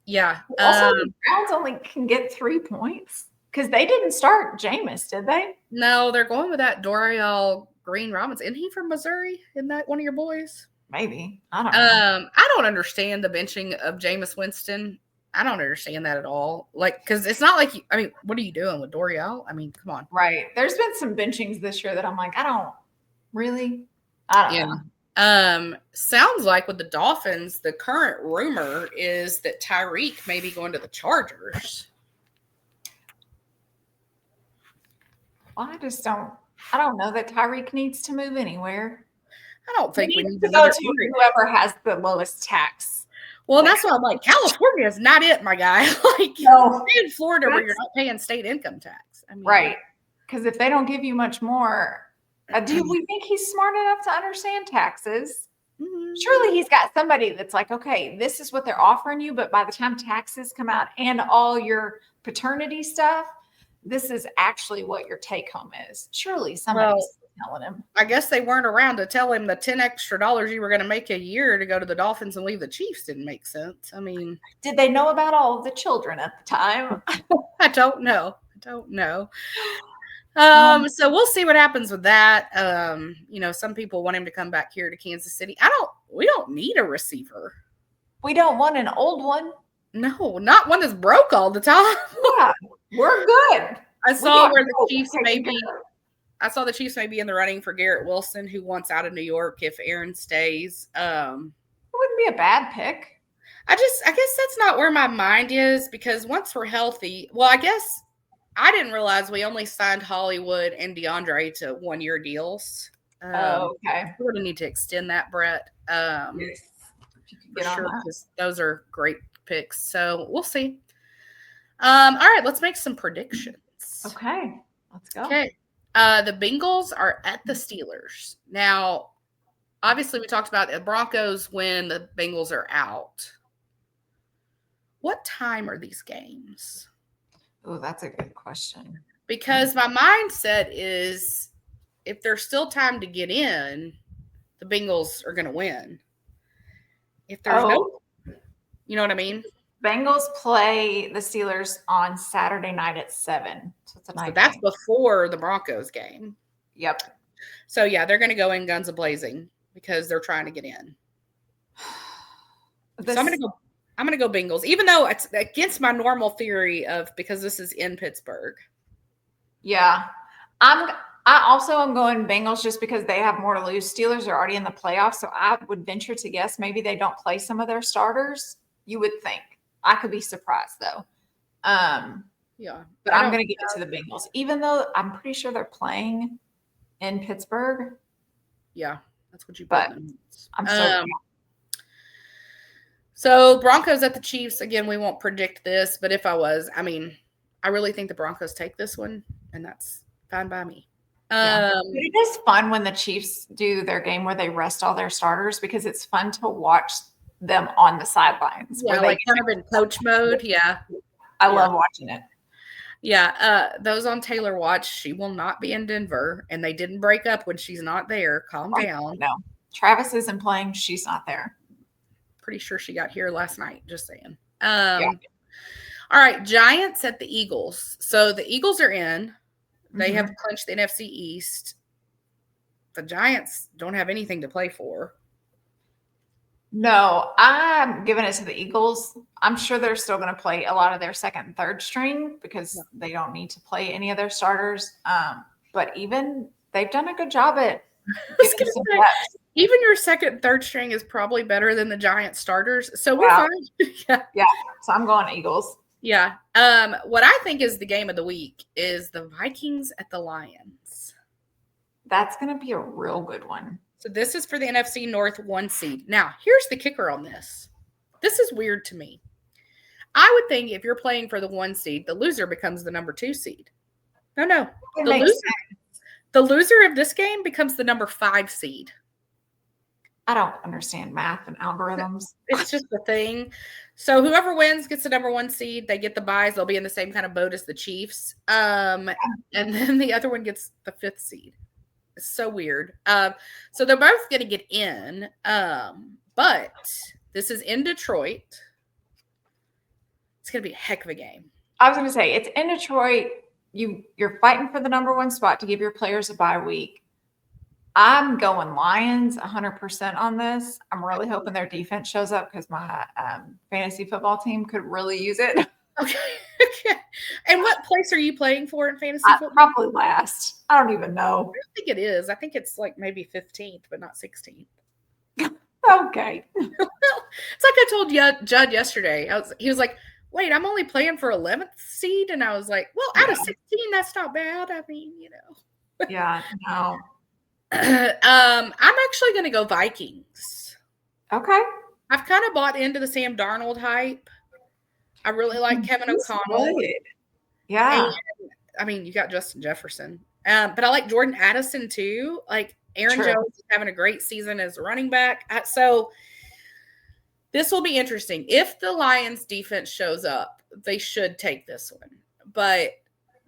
Yeah. Also, the Browns only can get 3 points because they didn't start Jameis, did they? No, they're going with that Dorial Green Robinson. Isn't he from Missouri? Isn't that one of your boys? Maybe. I don't know. I don't understand the benching of Jameis Winston. I don't understand that at all. Like, because it's not like, what are you doing with Dorial? I mean, come on. Right. There's been some benchings this year that I'm like, I don't know. Sounds like with the Dolphins, the current rumor is that Tyreek may be going to the Chargers. Well, I don't know that Tyreek needs to move anywhere. I don't think we need to go to whoever has the lowest tax. Well, that's why I'm like, California is not it, my guy. No, stay in Florida where you're not paying state income tax. I mean, right. Because if they don't give you much more, do we think he's smart enough to understand taxes? Mm-hmm. Surely he's got somebody that's like, okay, this is what they're offering you, but by the time taxes come out and all your paternity stuff, this is actually what your take home is. Surely somebody's telling him. I guess they weren't around to tell him the $10 extra you were going to make a year to go to the Dolphins and leave the Chiefs didn't make sense. I mean, did they know about all of the children at the time? I don't know. So we'll see what happens with that. Some people want him to come back here to Kansas City. We don't need a receiver. We don't want an old one. No, not one that's broke all the time. Yeah, we're good. I saw the Chiefs may be in the running for Garrett Wilson, who wants out of New York if Aaron stays. It wouldn't be a bad pick. I guess that's not where my mind is, because once we're healthy, well, I guess I didn't realize we only signed Hollywood and DeAndre to 1-year deals. Okay. We're going to need to extend that, Brett. Yes. For sure, because those are great picks. So we'll see. All right, let's make some predictions. Okay, let's go. Okay. The Bengals are at the Steelers. Now, obviously, we talked about the Broncos when the Bengals are out. What time are these games? Oh, that's a good question. Because my mindset is if there's still time to get in, the Bengals are going to win. If there's you know what I mean? Bengals play the Steelers on Saturday night at 7. So it's a night. So that's before the Broncos game. Yep. So yeah, they're going to go in guns a-blazing because they're trying to get in. So I'm going to go Bengals, even though it's against my normal theory of because this is in Pittsburgh. Yeah. I also am going Bengals just because they have more to lose. Steelers are already in the playoffs, so I would venture to guess maybe they don't play some of their starters. You would think. I could be surprised though. Yeah. But I'm going to give it to the Bengals, even though I'm pretty sure they're playing in Pittsburgh. Yeah, that's what you put. But I'm so So Broncos at the Chiefs. Again, we won't predict this, but if I was, I really think the Broncos take this one, and that's fine by me. It is fun when the Chiefs do their game where they rest all their starters because it's fun to watch them on the sidelines. Yeah, like kind of in coach mode. Yeah. I love watching it. Yeah, those on Taylor watch, she will not be in Denver, and they didn't break up when she's not there. Calm down. No, Travis isn't playing. She's not there. Pretty sure she got here last night. Just saying. All right, Giants at the Eagles. So the Eagles are in. They have clinched the NFC East. The Giants don't have anything to play for. No, I'm giving it to the Eagles. I'm sure they're still going to play a lot of their second and third string because they don't need to play any of their starters. But even they've done a good job at giving some depth. Even your second and third string is probably better than the Giants starters. So we're fine. Yeah. So I'm going Eagles. Yeah. What I think is the game of the week is the Vikings at the Lions. That's going to be a real good one. So this is for the NFC North 1 seed. Now, here's the kicker on this. This is weird to me. I would think if you're playing for the 1 seed, the loser becomes the number 2 seed. No. The loser of this game becomes the number 5 seed. I don't understand math and algorithms. It's just the thing. So whoever wins gets the number 1 seed. They get the buys. They'll be in the same kind of boat as the Chiefs. And then the other one gets the 5th seed. It's so weird. So they're both going to get in. But this is in Detroit. It's going to be a heck of a game. I was going to say, it's in Detroit. You're fighting for the number 1 spot to give your players a bye week. I'm going Lions 100% on this. I'm really hoping their defense shows up because my fantasy football team could really use it. Okay. And what place are you playing for in fantasy football? Probably last. I don't even know. I don't think it is. I think it's like maybe 15th, but not 16th. Okay. It's like I told Judd yesterday. He was like, wait, I'm only playing for 11th seed? And I was like, well, out of 16, that's not bad. I mean, Yeah, no. I'm actually going to go Vikings. Okay. I've kind of bought into the Sam Darnold hype. I really like Kevin O'Connell. Good. Yeah. And, you got Justin Jefferson. But I like Jordan Addison too. Like Aaron Jones is having a great season as a running back. So this will be interesting. If the Lions defense shows up, they should take this one. But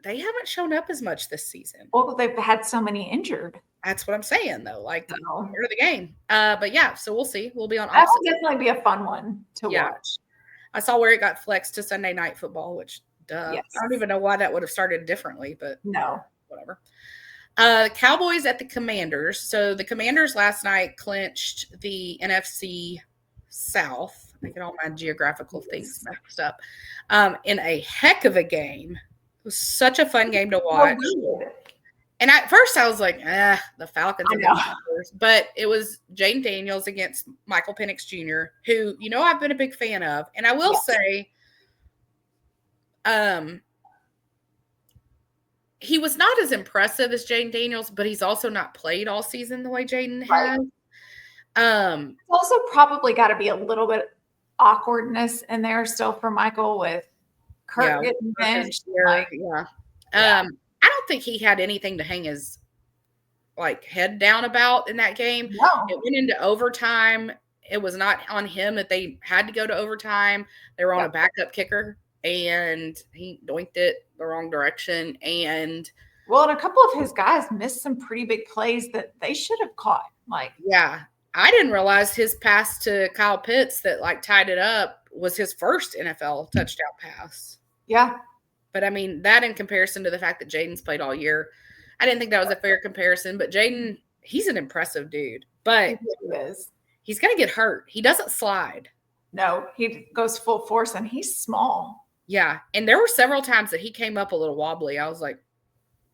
they haven't shown up as much this season. Well, they've had so many injured. That's what I'm saying, though. Like, part of the game. But yeah, so we'll see. We'll be on. That will definitely be a fun one to watch. I saw where it got flexed to Sunday Night Football, which yes. I don't even know why that would have started differently, but no, whatever. The Cowboys at the Commanders. So the Commanders last night clinched the NFC South. I get all my geographical things mixed up. In a heck of a game. It was such a fun game to watch. And at first I was like, the Falcons and the Commanders. But it was Jaden Daniels against Michael Penix Jr., who, I've been a big fan of. And I will say, he was not as impressive as Jaden Daniels, but he's also not played all season the way Jaden has. It's also probably got to be a little bit awkwardness in there still for Michael with Kurt getting benched. I don't think he had anything to hang his head down about in that game. No. It went into overtime. It was not on him that they had to go to overtime. They were on a backup kicker, and he doinked it the wrong direction. And a couple of his guys missed some pretty big plays that they should have caught. I didn't realize his pass to Kyle Pitts that tied it up was his first NFL touchdown pass. Yeah. But that in comparison to the fact that Jaden's played all year, I didn't think that was a fair comparison. But Jaden, he's an impressive dude. But he is. He's going to get hurt. He doesn't slide. No, he goes full force, and he's small. Yeah, and there were several times that he came up a little wobbly. I was like.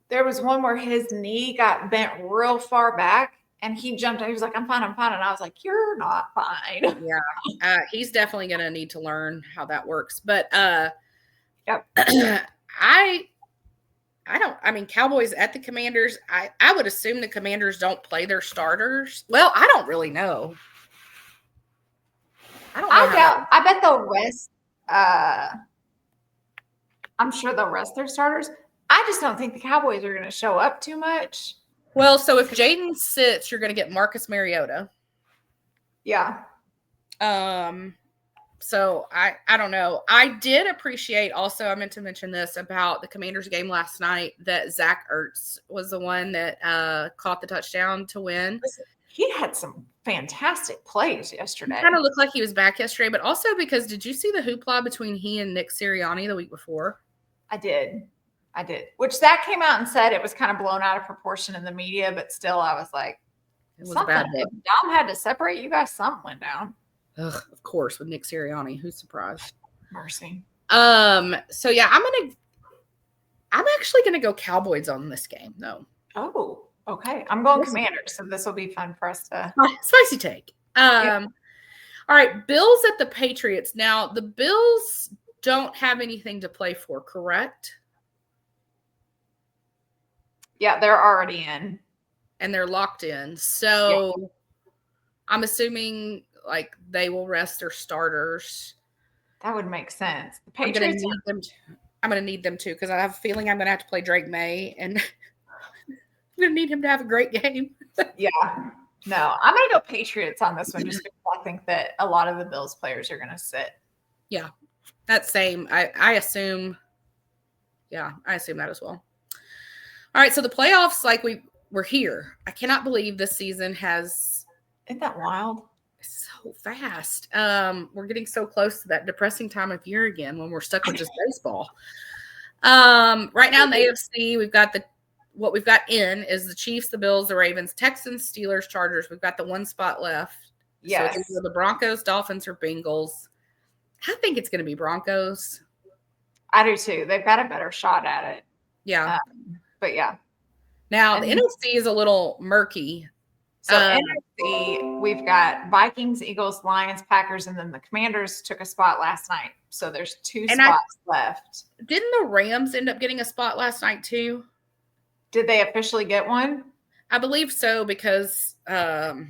There was one where his knee got bent real far back, and he jumped out. He was like, I'm fine. And I was like, you're not fine. Yeah, he's definitely going to need to learn how that works. But Cowboys at the Commanders, I would assume the Commanders don't play their starters. Well, I don't really know. I bet they'll rest. I'm sure they'll rest their starters. I just don't think the Cowboys are going to show up too much. Well, so if Jaden sits, you're going to get Marcus Mariota. Yeah. So I don't know. I did appreciate also, I meant to mention this about the Commanders game last night, that Zach Ertz was the one that caught the touchdown to win. He had some fantastic plays He yesterday. kind of looked like he was back yesterday, but also because did you see the hoopla between he and Nick Sirianni the week before? I did. Which Zach came out and said it was kind of blown out of proportion in the media, but still I was like, It was something. bad. If Dom had to separate you guys, something went down. Ugh, of course, with Nick Sirianni. Who's surprised? Mercy. So yeah, I'm actually gonna go Cowboys on this game, though. Oh, okay. I'm going Commanders, so this will be fun for us to spicy take. All right, Bills at the Patriots. Now the Bills don't have anything to play for, correct? Yeah, they're already in. And they're locked in. So I'm assuming like they will rest their starters. That would make sense. The I'm Patriots gonna need them too, because I have a feeling I'm gonna have to play Drake May, and I'm gonna need him to have a great game. Yeah. No, I'm gonna go Patriots on this one just because I think that a lot of the Bills players are gonna sit. Yeah. That same. I assume. Yeah, I assume that as well. All right, so the playoffs, like we're here. I cannot believe this season has. Isn't that wild? So fast. We're getting so close to that depressing time of year again when we're stuck with just baseball. Right now in the AFC, what we've got in is the Chiefs, the Bills, the Ravens, Texans, Steelers, Chargers. We've got the one spot left. Yes. So it's either the Broncos, Dolphins, or Bengals. I think it's going to be Broncos. I do too. They've got a better shot at it. Yeah. But yeah. Now the NFC is a little murky. So NFC, we've got Vikings, Eagles, Lions, Packers, and then the Commanders took a spot last night. So there's two spots left. Didn't the Rams end up getting a spot last night too? Did they officially get one? I believe so, because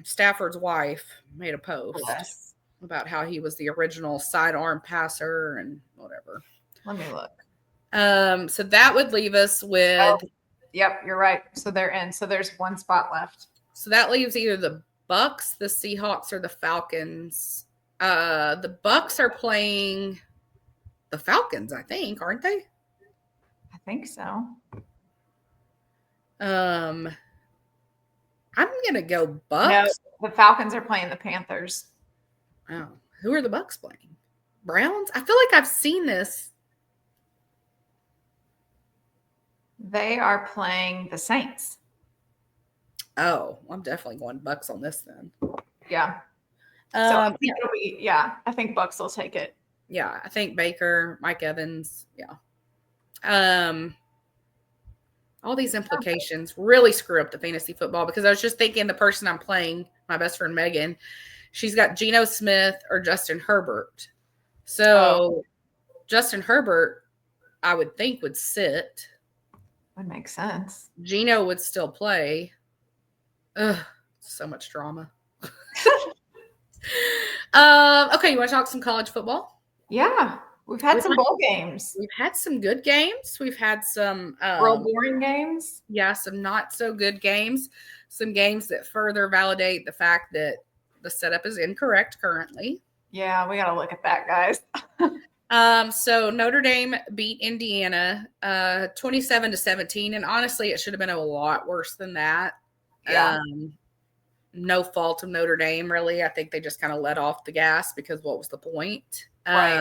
Stafford's wife made a post about how he was the original sidearm passer and whatever. Let me look. So that would leave us with. Yep, you're right. So they're in. So there's one spot left. So that leaves either the Bucks, the Seahawks, or the Falcons. The Bucks are playing the Falcons, I think, aren't they? I think so. I'm gonna go Bucks. No, the Falcons are playing the Panthers. Oh, who are the Bucks playing? Browns? I feel like I've seen this. They are playing the Saints. Oh, I'm definitely going Bucks on this then. Yeah. I think Bucks will take it. Yeah, I think Baker, Mike Evans. Yeah. All these implications really screw up the fantasy football, because I was just thinking the person I'm playing, my best friend Megan, she's got Geno Smith or Justin Herbert. So Justin Herbert, I would think, would sit. Would make sense. Geno would still play. Ugh, so much drama. Okay, you want to talk some college football? Yeah, we've had some bowl games. We've had some good games. We've had some real boring games. Yeah, some not so good games. Some games that further validate the fact that the setup is incorrect currently. Yeah, we got to look at that, guys. So Notre Dame beat Indiana 27-17, and honestly, it should have been a lot worse than that. Yeah. No fault of Notre Dame, really. I think they just kind of let off the gas, because what was the point? Right.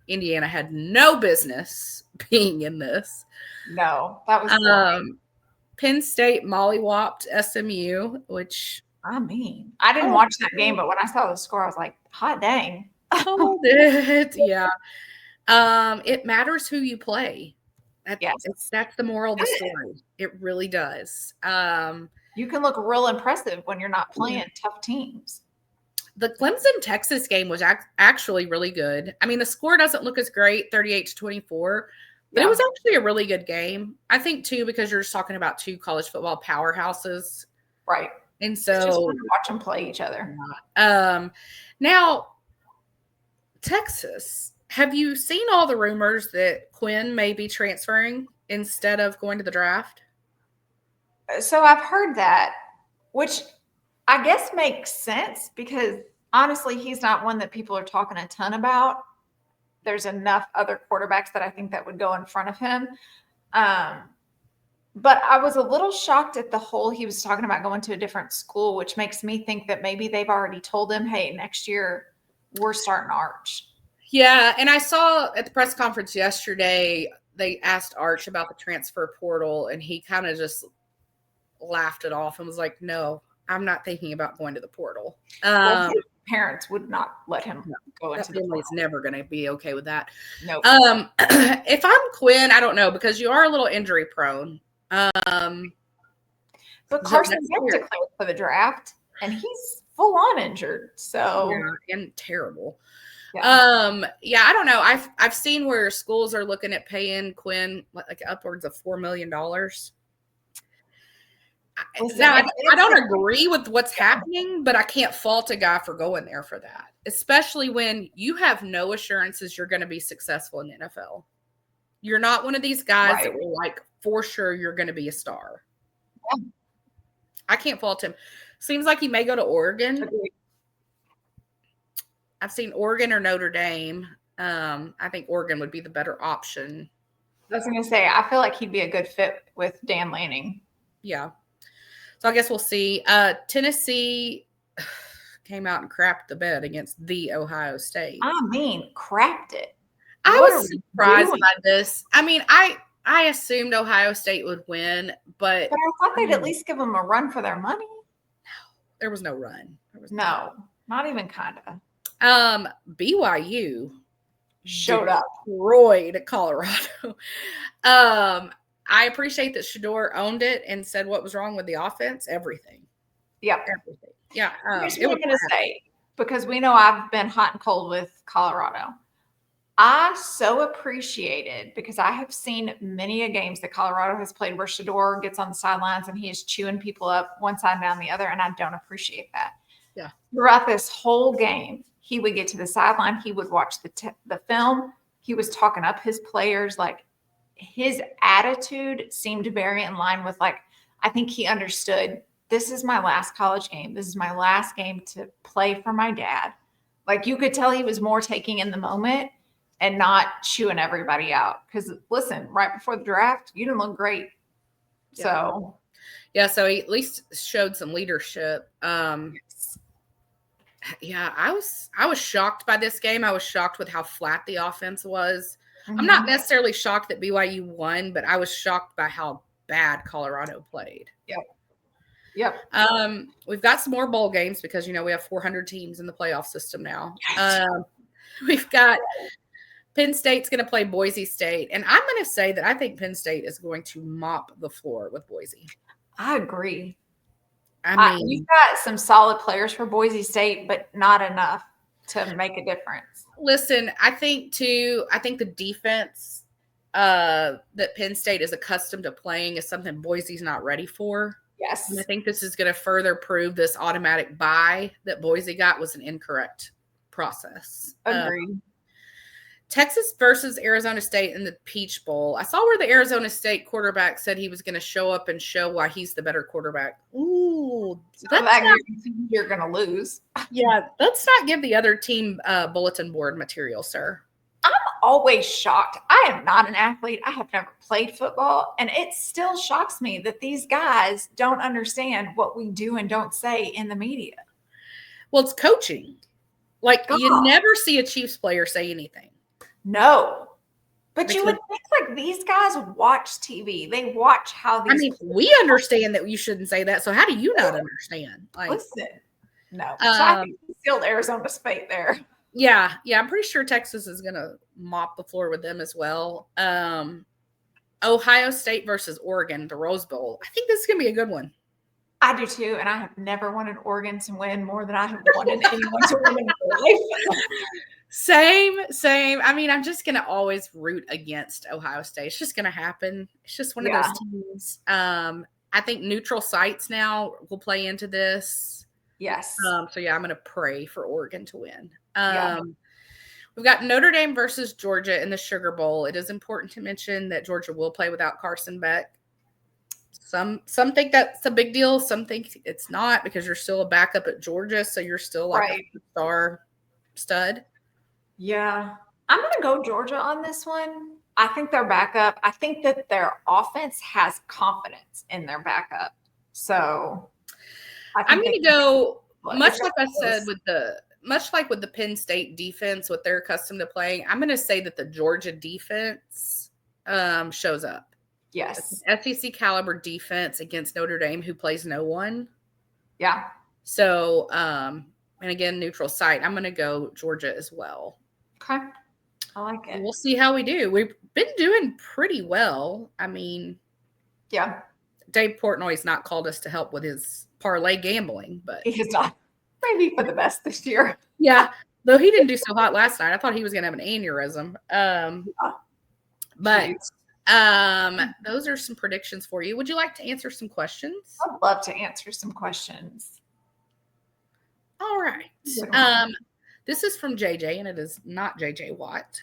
Indiana had no business being in this. No, that was Penn State mollywopped SMU, which I didn't watch that game, but when I saw the score, I was like, hot dang. Called it. Yeah. It matters who you play. That's the moral of the story. It really does. You can look real impressive when you're not playing tough teams. The Clemson-Texas game was actually really good. I mean, the score doesn't look as great, 38-24, but it was actually a really good game. I think, too, because you're just talking about two college football powerhouses. Right. And so it's just fun to watch them play each other. Now, Texas, have you seen all the rumors that Quinn may be transferring instead of going to the draft? So I've heard that, which I guess makes sense, because honestly, he's not one that people are talking a ton about. There's enough other quarterbacks that I think that would go in front of him. But I was a little shocked at the whole he was talking about going to a different school, which makes me think that maybe they've already told him, hey, next year we're starting Arch. Yeah, and I saw at the press conference yesterday, they asked Arch about the transfer portal, and he kind of just laughed it off and was like, no, I'm not thinking about going to the portal. Well, his parents would not let him go into the portal. Family's never going to be okay with that. No. If I'm Quinn, I don't know, because you are a little injury prone. But Carson Beck declared for the draft, and he's full on injured. So and terrible. Yeah. I don't know. I've seen where schools are looking at paying Quinn like upwards of $4 million. Now, I don't agree with what's happening, but I can't fault a guy for going there for that, especially when you have no assurances you're going to be successful in the NFL. You're not one of these guys that will like for sure you're going to be a star. Yeah. I can't fault him. Seems like he may go to Oregon. Okay. I've seen Oregon or Notre Dame. I think Oregon would be the better option. I was going to say, I feel like he'd be a good fit with Dan Lanning. Yeah. So I guess we'll see. Tennessee came out and crapped the bed against the Ohio State. I mean, crapped it. I was surprised by this. I mean, I assumed Ohio State would win, but I thought they'd at least give them a run for their money. No, there was no run. Not even kind of. BYU showed up. Destroyed Colorado. I appreciate that Shador owned it and said what was wrong with the offense. Everything. Yep. Everything. Yeah. Here's what I'm going to say, because we know I've been hot and cold with Colorado. I so appreciated, because I have seen many a games that Colorado has played where Shador gets on the sidelines and he is chewing people up one side and down the other, and I don't appreciate that. Yeah. Throughout this whole game, he would get to the sideline. He would watch the film. He was talking up his players. Like, his attitude seemed very in line with, like, I think he understood, this is my last college game. This is my last game to play for my dad. Like, you could tell he was more taking in the moment and not chewing everybody out. Because, listen, right before the draft, you didn't look great. Yeah. So he at least showed some leadership. Yeah, I was shocked by this game. I was shocked with how flat the offense was. Mm-hmm. I'm not necessarily shocked that BYU won, but I was shocked by how bad Colorado played. Yep. We've got some more bowl games because, we have 400 teams in the playoff system now. We've got Penn State's going to play Boise State, and I'm going to say that I think Penn State is going to mop the floor with Boise. I agree. I mean, you've got some solid players for Boise State, but not enough to make a difference. Listen, I think the defense that Penn State is accustomed to playing is something Boise's not ready for. Yes. And I think this is going to further prove this automatic bye that Boise got was an incorrect process. Agreed. Texas versus Arizona State in the Peach Bowl. I saw where the Arizona State quarterback said he was going to show up and show why he's the better quarterback. Ooh, you're going to lose. Yeah, let's not give the other team bulletin board material, sir. I'm always shocked. I am not an athlete. I have never played football, and it still shocks me that these guys don't understand what we do and don't say in the media. Well, it's coaching. Like, you never see a Chiefs player say anything. No. But you would think, like, these guys watch TV. They watch how these. I mean, we understand that you shouldn't say that. So how do you not understand? Like, listen, no. So I think he sealed Arizona's fate there. Yeah. I'm pretty sure Texas is going to mop the floor with them as well. Ohio State versus Oregon, the Rose Bowl. I think this is going to be a good one. I do too, and I have never wanted Oregon to win more than I have wanted anyone to win in my life. Same. I mean, I'm just going to always root against Ohio State. It's just going to happen. It's just one of those teams. I think neutral sites now will play into this. Yes. I'm going to pray for Oregon to win. We've got Notre Dame versus Georgia in the Sugar Bowl. It is important to mention that Georgia will play without Carson Beck. Some think that's a big deal. Some think it's not because you're still a backup at Georgia, so you're still like Right. a star stud. Yeah. I'm going to go Georgia on this one. I think their backup, I think that their offense has confidence in their backup. So I'm going to go much like I said with the Penn State defense, what they're accustomed to playing. I'm going to say that the Georgia defense shows up. Yes. SEC caliber defense against Notre Dame, who plays no one. Yeah. So, and again, neutral site. I'm going to go Georgia as well. Okay. I like it. We'll see how we do. We've been doing pretty well. I mean, yeah. Dave Portnoy's not called us to help with his parlay gambling, but he has not. Maybe for the best this year. Yeah. Though he didn't do so hot last night. I thought he was going to have an aneurysm. But those are some predictions for you. Would you like to answer some questions? I'd love to answer some questions. All right. This is from JJ, and it is not JJ Watt.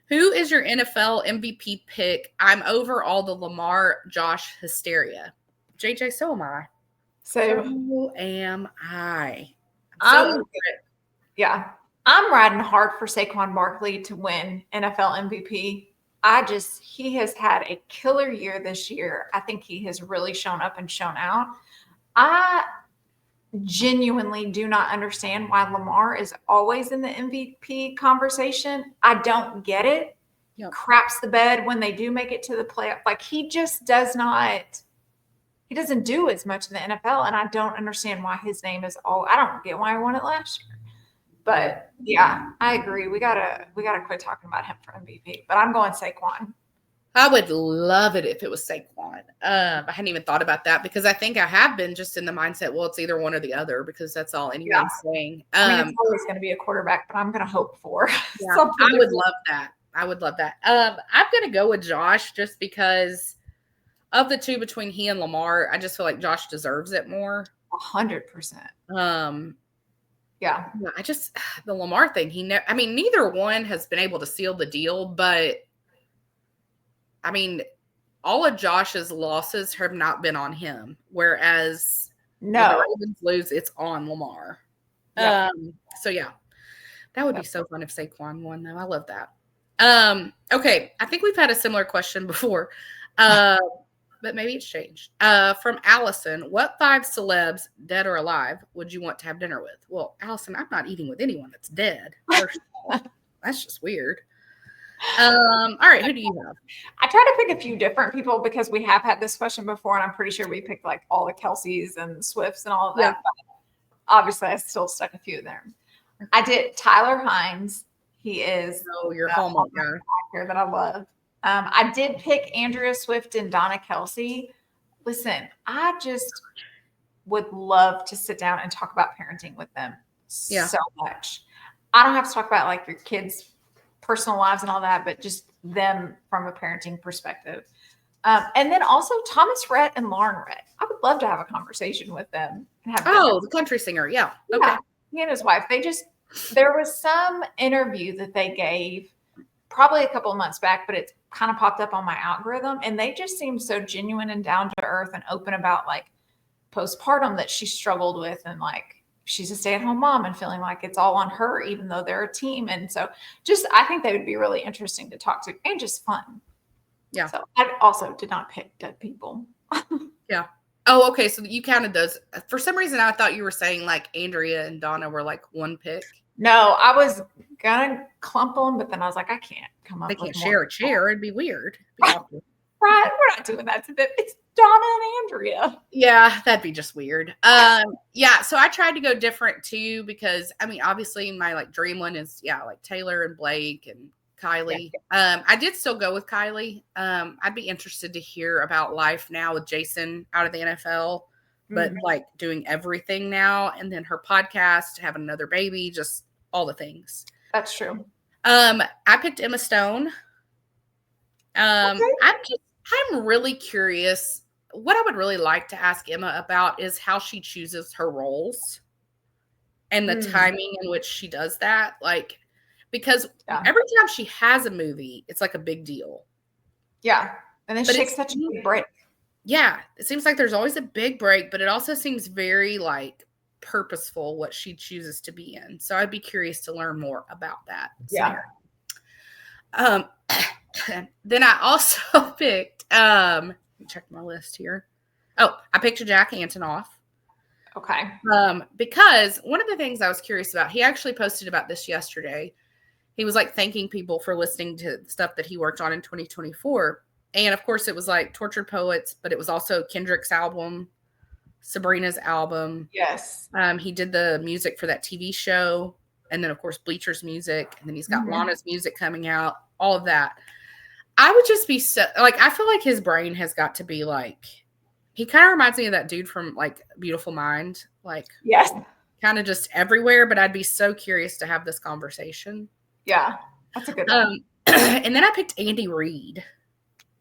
Who is your NFL MVP pick? I'm over all the Lamar Josh hysteria. JJ, so am I. So am I. Yeah. I'm riding hard for Saquon Barkley to win NFL MVP. He has had a killer year this year. I think he has really shown up and shown out. I genuinely do not understand why Lamar is always in the MVP conversation. I don't get it. Yep. Craps the bed when they do make it to the playoff. Like he just doesn't do as much in the NFL. And I don't understand why his name is I don't get why I won it last year. But yeah, I agree. We gotta quit talking about him for MVP. But I'm going Saquon. I would love it if it was Saquon. I hadn't even thought about that because I think I have been just in the mindset, well, it's either one or the other because that's all anyone's saying. It's always going to be a quarterback, but I'm going to hope for something. I would love that. I'm going to go with Josh just because of the two between he and Lamar. I just feel like Josh deserves it more. 100%. Yeah. The Lamar thing, neither one has been able to seal the deal, but all of Josh's losses have not been on him, whereas when the Ravens lose, it's on Lamar. Yeah. That would be so fun if Saquon won, though. I love that. Okay, I think we've had a similar question before, but maybe it's changed. From Allison, what 5 celebs, dead or alive, would you want to have dinner with? Well, Allison, I'm not eating with anyone that's dead. That's just weird. All right, who do you have? I try to pick a few different people because we have had this question before, and I'm pretty sure we picked like all the Kelseys and Swifts and all of that. Yeah. But obviously, I still stuck a few there. I did Tyler Hines. He is your Hallmark actor that I love. I did pick Andrea Swift and Donna Kelsey. Listen, I just would love to sit down and talk about parenting with them so much. I don't have to talk about like your kids' personal lives and all that, but just them from a parenting perspective. And then also Thomas Rhett and Lauren Rhett. I would love to have a conversation with them. And have the country singer. Yeah. Okay. He and his wife, there was some interview that they gave probably a couple of months back, but it kind of popped up on my algorithm. And they just seemed so genuine and down to earth and open about like postpartum that she struggled with. And like, she's a stay-at-home mom and feeling like it's all on her, even though they're a team. And so I think they would be really interesting to talk to and just fun. Yeah. So I also did not pick dead people. Yeah. Oh, okay. So you counted those. For some reason, I thought you were saying like Andrea and Donna were like one pick. No, I was gonna clump them, but then I was like, I can't come up. They can't share a chair. It'd be weird. Right. We're not doing that to them. It's Donna and Andrea. Yeah, that'd be just weird. So I tried to go different too because obviously my like dream one is like Taylor and Blake and Kylie. Yeah. I did still go with Kylie. I'd be interested to hear about life now with Jason out of the NFL, but like doing everything now, and then her podcast, having another baby, just all the things. That's true. I picked Emma Stone. Okay. I'm really curious. What I would really like to ask Emma about is how she chooses her roles and the timing in which she does that. Like, because every time she has a movie, it's like a big deal. Yeah. And then she takes such a big break. yeah, it seems like there's always a big break, but it also seems very like purposeful what she chooses to be in. So I'd be curious to learn more about that scenario. Um, then I also picked, let me check my list here. Oh, I picked a Jack Antonoff. Okay. Because one of the things I was curious about, he actually posted about this yesterday. He was like thanking people for listening to stuff that he worked on in 2024. And of course, it was like Tortured Poets, but it was also Kendrick's album, Sabrina's album. Yes. He did the music for that TV show. And then, of course, Bleacher's music. And then he's got Lana's music coming out, all of that. I would just be so, like, I feel like his brain has got to be like, he kind of reminds me of that dude from like Beautiful Mind. Like, yes, kind of just everywhere. But I'd be so curious to have this conversation. Yeah, that's a good one. And then I picked Andy Reid.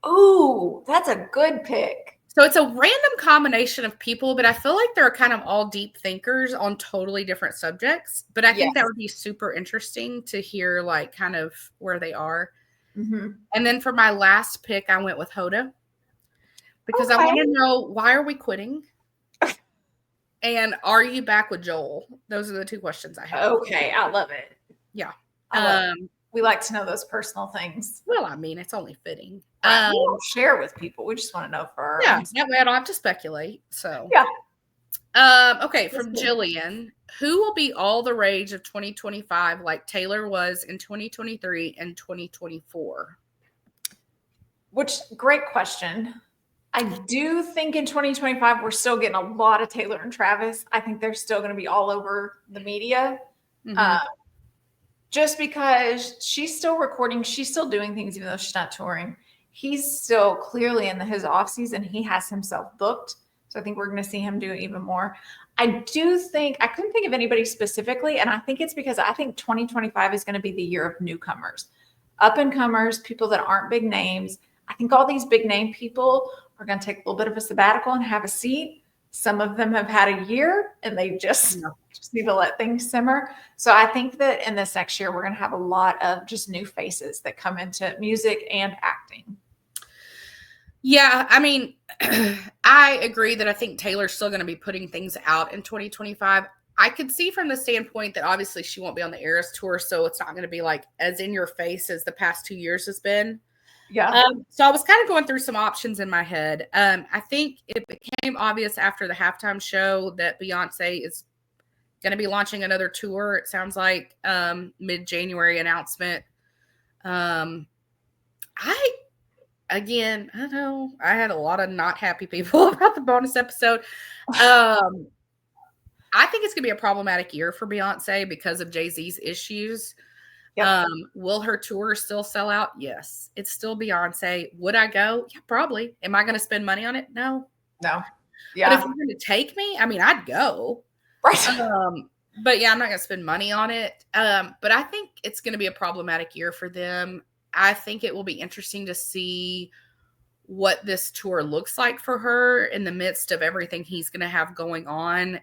Ooh, that's a good pick. So it's a random combination of people, but I feel like they're kind of all deep thinkers on totally different subjects. But I think that would be super interesting to hear, like, kind of where they are. Mm-hmm. And then for my last pick, I went with Hoda because I want to know, why are we quitting? And are you back with Joel? Those are the two questions I have. Okay, I love it. Yeah. We like to know those personal things. Well, I mean, it's only fitting. We don't share with people. We just want to know for our own. That way I don't have to speculate. So okay, from Jillian, who will be all the rage of 2025 like Taylor was in 2023 and 2024? Which, great question. I do think in 2025 we're still getting a lot of Taylor and Travis. I think they're still going to be all over the media. Just because she's still recording, she's still doing things even though she's not touring. He's still clearly in his off season. He has himself booked. So I think we're going to see him do even more. I do think, I couldn't think of anybody specifically. And I think it's because I think 2025 is going to be the year of newcomers, up and comers, people that aren't big names. I think all these big name people are going to take a little bit of a sabbatical and have a seat. Some of them have had a year and they just need to let things simmer. So I think that in this next year, we're going to have a lot of just new faces that come into music and acting. Yeah, I mean, I agree that I think Taylor's still going to be putting things out in 2025. I could see from the standpoint that obviously she won't be on the Eras tour, so it's not going to be like as in your face as the past 2 years has been. Yeah. So I was kind of going through some options in my head. I think it became obvious after the halftime show that Beyonce is going to be launching another tour. It sounds like mid-January announcement. I don't know. I had a lot of not happy people about the bonus episode. I think it's going to be a problematic year for Beyonce because of Jay-Z's issues. Yep. Will her tour still sell out? Yes. It's still Beyonce. Would I go? Yeah, probably. Am I going to spend money on it? No. Yeah. But if you're going to take me, I mean, I'd go. Right. But yeah, I'm not going to spend money on it. But I think it's going to be a problematic year for them. I think it will be interesting to see what this tour looks like for her in the midst of everything he's going to have going on.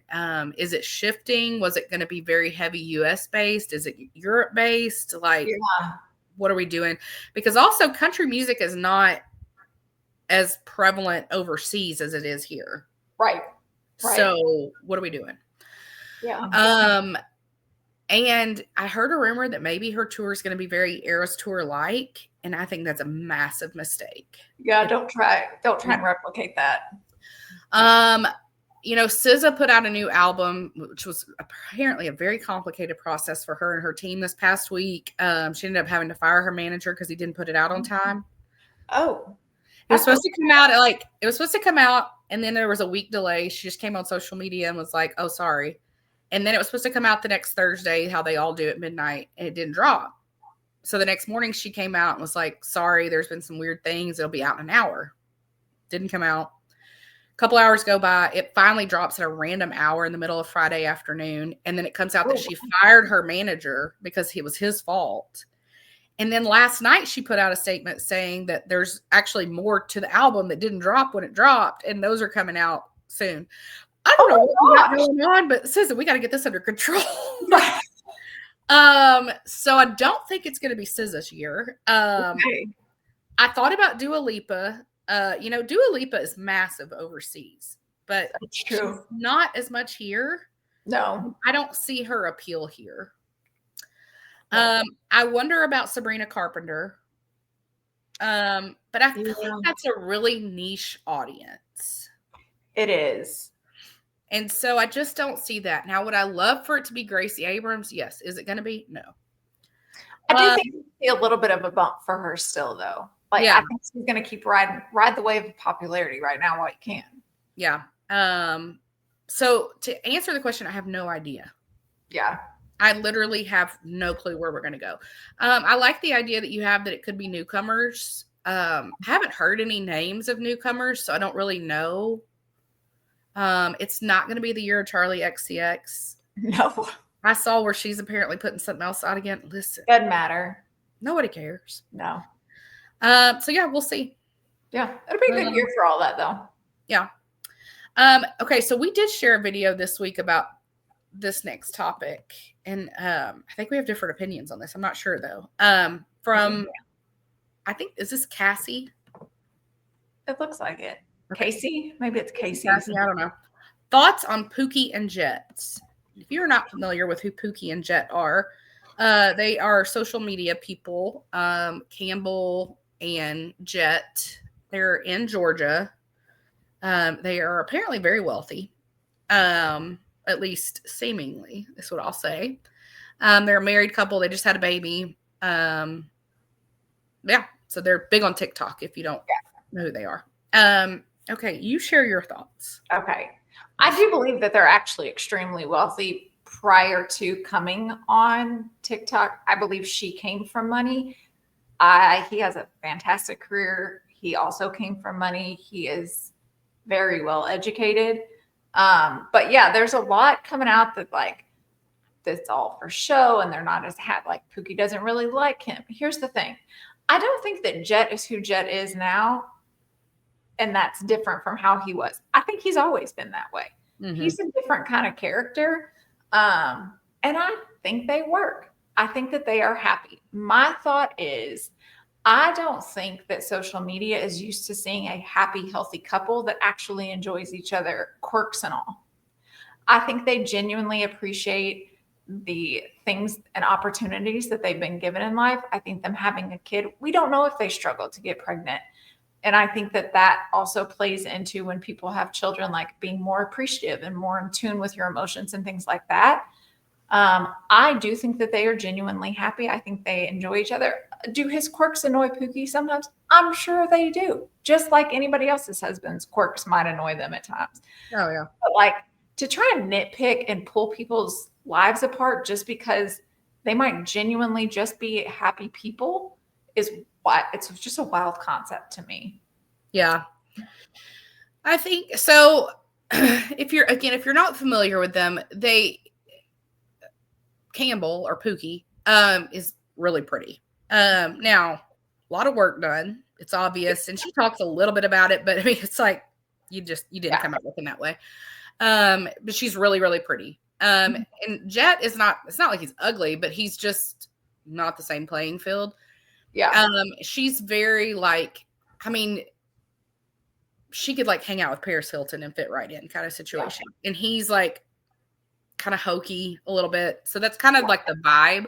Is it shifting? Was it going to be very heavy US based? Is it Europe based? Like, what are we doing? Because also country music is not as prevalent overseas as it is here. Right. So what are we doing? Yeah. And I heard a rumor that maybe her tour is going to be very Eras tour like, and I think that's a massive mistake. Yeah, don't try and replicate that. SZA put out a new album, which was apparently a very complicated process for her and her team this past week. She ended up having to fire her manager because he didn't put it out on time. Oh. It was supposed to come out, and then there was a week delay. She just came on social media and was like, "Oh, sorry." And then it was supposed to come out the next Thursday, how they all do at midnight, and it didn't drop. So the next morning she came out and was like, "Sorry, there's been some weird things. It'll be out in an hour." Didn't come out. A couple hours go by. It finally drops at a random hour in the middle of Friday afternoon. And then it comes out that she fired her manager because it was his fault. And then last night she put out a statement saying that there's actually more to the album that didn't drop when it dropped. And those are coming out soon. I don't know what we got going on, but SZA, we got to get this under control. So I don't think it's going to be SZA's year. I thought about Dua Lipa, Dua Lipa is massive overseas, but That's she's true. not as much here. No. I don't see her appeal here. No. I wonder about Sabrina Carpenter. But I feel Yeah. like that's a really niche audience. It is. And so I just don't see that. Now, would I love for it to be Gracie Abrams? Yes. Is it going to be? No. I do think you see a little bit of a bump for her still, though. Like, Yeah. I think she's going to keep ride the wave of popularity right now while you can. Yeah. So to answer the question, I have no idea. Yeah. I literally have no clue where we're going to go. I like the idea that you have that it could be newcomers. I haven't heard any names of newcomers, so I don't really know. It's not going to be the year of Charlie XCX. No. I saw where she's apparently putting something else out again. Listen, Doesn't matter. nobody cares. No. So yeah, we'll see. Yeah. It'll be a good year for all that, though. Yeah. Okay, so we did share a video this week about this next topic, and I think we have different opinions on this. I'm not sure though. From I think, is this Cassie? It looks like it. Okay. Casey? Maybe it's Casey. Cassie, I don't know. Thoughts on Pookie and Jet? If you're not familiar with who Pookie and Jet are, they are social media people. Campbell and Jet. They're in Georgia. They are apparently very wealthy. At least seemingly, is what I'll say. They're a married couple. They just had a baby. Yeah, so they're big on TikTok if you don't know who they are. Okay, you share your thoughts. Okay. I do believe that they're actually extremely wealthy prior to coming on TikTok. I believe she came from money. He has a fantastic career. He also came from money. He is very well educated. But yeah, there's a lot coming out that like that's all for show and they're not as like Pookie doesn't really like him. Here's the thing. I don't think that Jet is who Jet is now. And that's different from how he was. I think he's always been that way. Mm-hmm. He's a different kind of character. And I think they work. I think that they are happy. My thought is, I don't think that social media is used to seeing a happy, healthy couple that actually enjoys each other, quirks and all. I think they genuinely appreciate the things and opportunities that they've been given in life. I think them having a kid, we don't know if they struggle to get pregnant. And I think that that also plays into when people have children, like being more appreciative and more in tune with your emotions and things like that. I do think that they are genuinely happy. I think they enjoy each other. Do his quirks annoy Pookie sometimes? I'm sure they do. Just like anybody else's husband's quirks might annoy them at times. Oh, yeah. But like to try and nitpick and pull people's lives apart just because they might genuinely just be happy people is what it's just a wild concept to me. Yeah. I think so. If you're not familiar with them, Campbell or Pookie is really pretty. Now, a lot of work done. It's obvious. And she talks a little bit about it, but I mean, it's like you didn't come out looking that way. But she's really, really pretty. And Jet it's not like he's ugly, but he's just not the same playing field. Yeah. She's very like, I mean, she could like hang out with Paris Hilton and fit right in kind of situation. Yeah. And he's like kind of hokey a little bit. So that's kind of like the vibe.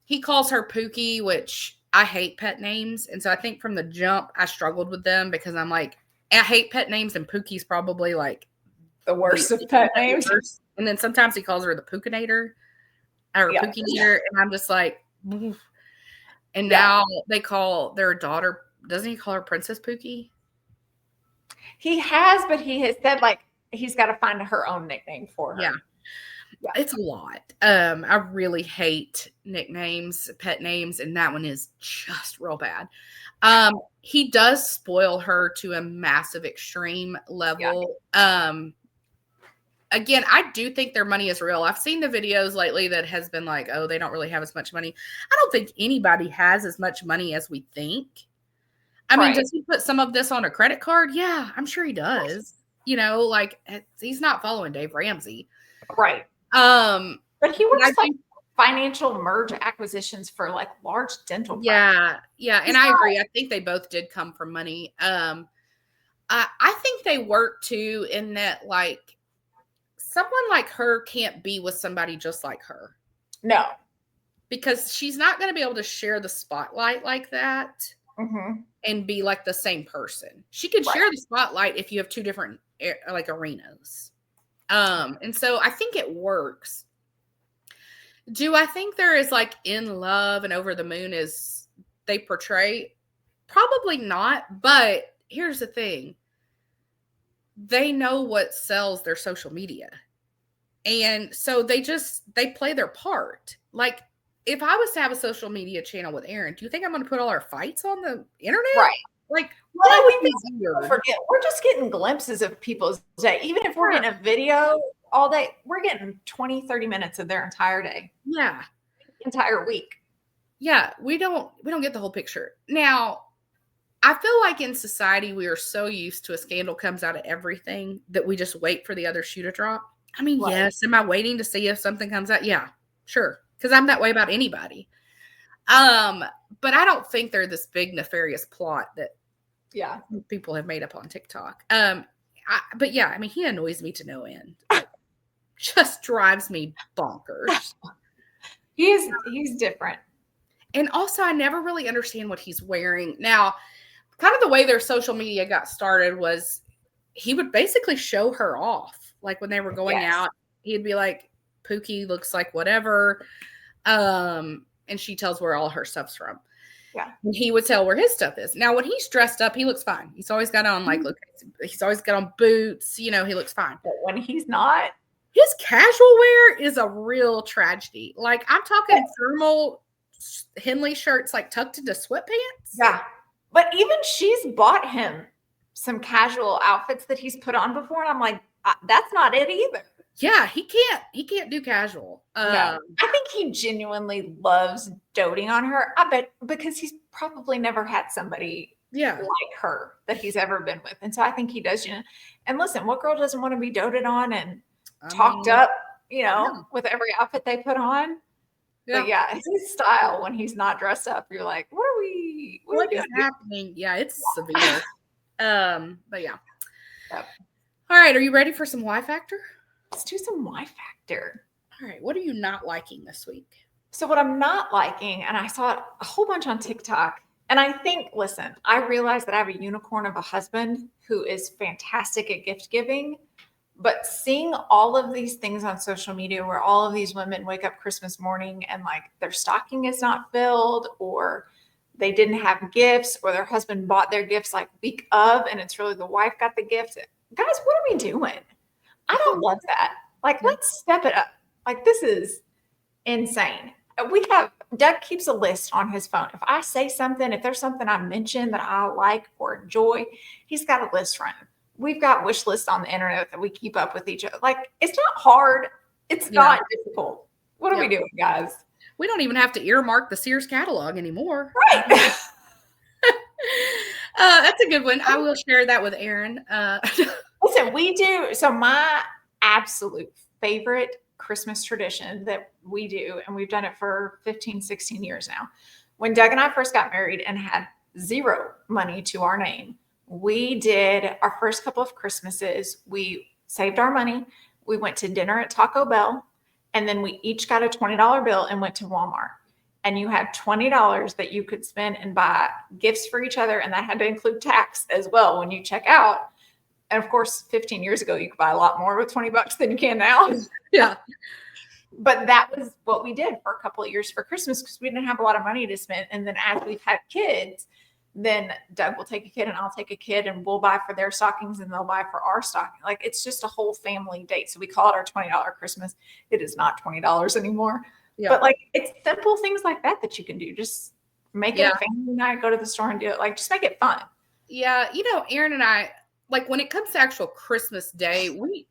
He calls her Pookie, which I hate pet names. And so I think from the jump, I struggled with them because I'm like, I hate pet names and Pookie's probably like the worst of pet names. And then sometimes he calls her the Pookinator or Pookinator. And I'm just like, oof. And now they call their daughter, doesn't he call her Princess Pookie? He has, but he has said like he's got to find her own nickname for her. Yeah. It's a lot. I really hate nicknames, pet names, and that one is just real bad. He does spoil her to a massive extreme level. Yeah. Again, I do think their money is real. I've seen the videos lately that has been like, oh, they don't really have as much money. I don't think anybody has as much money as we think. I mean, does he put some of this on a credit card? Yeah, I'm sure he does. You know, like he's not following Dave Ramsey. Right. But he works like financial merge acquisitions for like large dental practices. Yeah. And I agree. I think they both did come from money. I think they work too in that like someone like her can't be with somebody just like her. No. Because she's not going to be able to share the spotlight like that and be like the same person. She could share the spotlight if you have two different like arenas. And so I think it works. Do I think there is like in love and over the moon as they portray? Probably not. But here's the thing. They know what sells their social media. And so they play their part. Like, if I was to have a social media channel with Erin, do you think I'm going to put all our fights on the internet? Right. Like, well, I think we're just getting glimpses of people's day. Even if we're getting a video all day, we're getting 20, 30 minutes of their entire day. Yeah. Entire week. Yeah. We don't get the whole picture. Now, I feel like in society, we are so used to a scandal comes out of everything that we just wait for the other shoe to drop. I mean, yes. Am I waiting to see if something comes out? Yeah, sure. Because I'm that way about anybody. But I don't think they're this big nefarious plot that people have made up on TikTok. But yeah, I mean, he annoys me to no end. Like, just drives me bonkers. He's different. And also, I never really understand what he's wearing. Now, kind of the way their social media got started was he would basically show her off. Like when they were going out, he'd be like, Pookie looks like whatever. And she tells where all her stuff's from. Yeah. And he would tell where his stuff is. Now, when he's dressed up, he looks fine. He's always got on he's always got on boots, he looks fine. But when he's not, his casual wear is a real tragedy. Like, I'm talking thermal Henley shirts like tucked into sweatpants. Yeah. But even she's bought him some casual outfits that he's put on before. And I'm like, that's not it either. Yeah, he can't do casual. No. I think he genuinely loves doting on her. I bet because he's probably never had somebody like her that he's ever been with. And so I think he does, And listen, what girl doesn't want to be doted on and talked up, with every outfit they put on? Yeah. But his style when he's not dressed up, you're like, what is happening? Yeah, it's severe. But yeah. Yep. All right, are you ready for some Y Factor? Let's do some Y Factor. All right, what are you not liking this week? So what I'm not liking, and I saw it a whole bunch on TikTok, and I think, listen, I realize that I have a unicorn of a husband who is fantastic at gift giving, but seeing all of these things on social media where all of these women wake up Christmas morning and like their stocking is not filled, or they didn't have gifts, or their husband bought their gifts like week of, and it's really the wife got the gift. Guys, what are we doing? I don't love that. Like, let's step it up. Like, this is insane. Doug keeps a list on his phone. If I say something, if there's something I mention that I like or enjoy, he's got a list running. We've got wish lists on the internet that we keep up with each other. Like, it's not hard. It's not difficult. What are we doing, guys? We don't even have to earmark the Sears catalog anymore. Right. That's a good one. I will share that with Erin. Listen, we do. So my absolute favorite Christmas tradition that we do, and we've done it for 15, 16 years now. When Doug and I first got married and had zero money to our name, we did our first couple of Christmases. We saved our money. We went to dinner at Taco Bell, and then we each got a $20 bill and went to Walmart. And you had $20 that you could spend and buy gifts for each other. And that had to include tax as well when you check out. And of course, 15 years ago, you could buy a lot more with $20 than you can now. Yeah. But that was what we did for a couple of years for Christmas because we didn't have a lot of money to spend. And then as we've had kids, then Doug will take a kid and I'll take a kid and we'll buy for their stockings and they'll buy for our stocking. Like, it's just a whole family date. So we call it our $20 Christmas. It is not $20 anymore. Yeah. But like, it's simple things like that you can do. Just make it a family night, go to the store and do it. Like, just make it fun. Yeah. Erin and I, like, when it comes to actual Christmas Day, we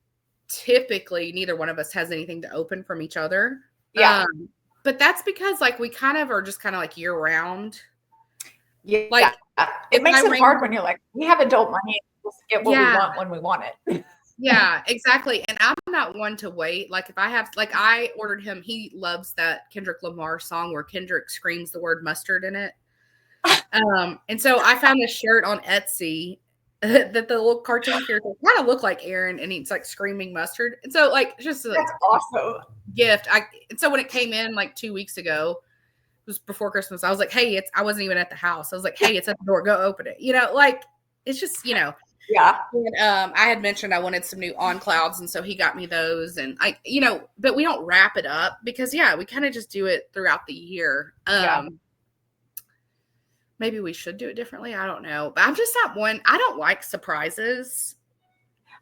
typically, neither one of us has anything to open from each other. Yeah. But that's because like, we kind of are just kind of like year round. Yeah. Like, it makes it hard when you're like, we have adult money. We'll get what we want when we want it. Yeah, exactly. And I'm not one to wait. Like if I have, like I ordered him, he loves that Kendrick Lamar song where Kendrick screams the word mustard in it. And so I found this shirt on Etsy that the little cartoon character kind of looked like Aaron, and he's like screaming mustard. And so like just a That's awesome. gift. And so when it came in like 2 weeks ago, it was before Christmas. I was like, hey, I wasn't even at the house. I was like, hey, it's at the door. Go open it. Like it's just, Yeah. And, I had mentioned I wanted some new on clouds, and so he got me those. And but we don't wrap it up because we kind of just do it throughout the year. Maybe we should do it differently. I don't know, but I'm just not one. I don't like surprises.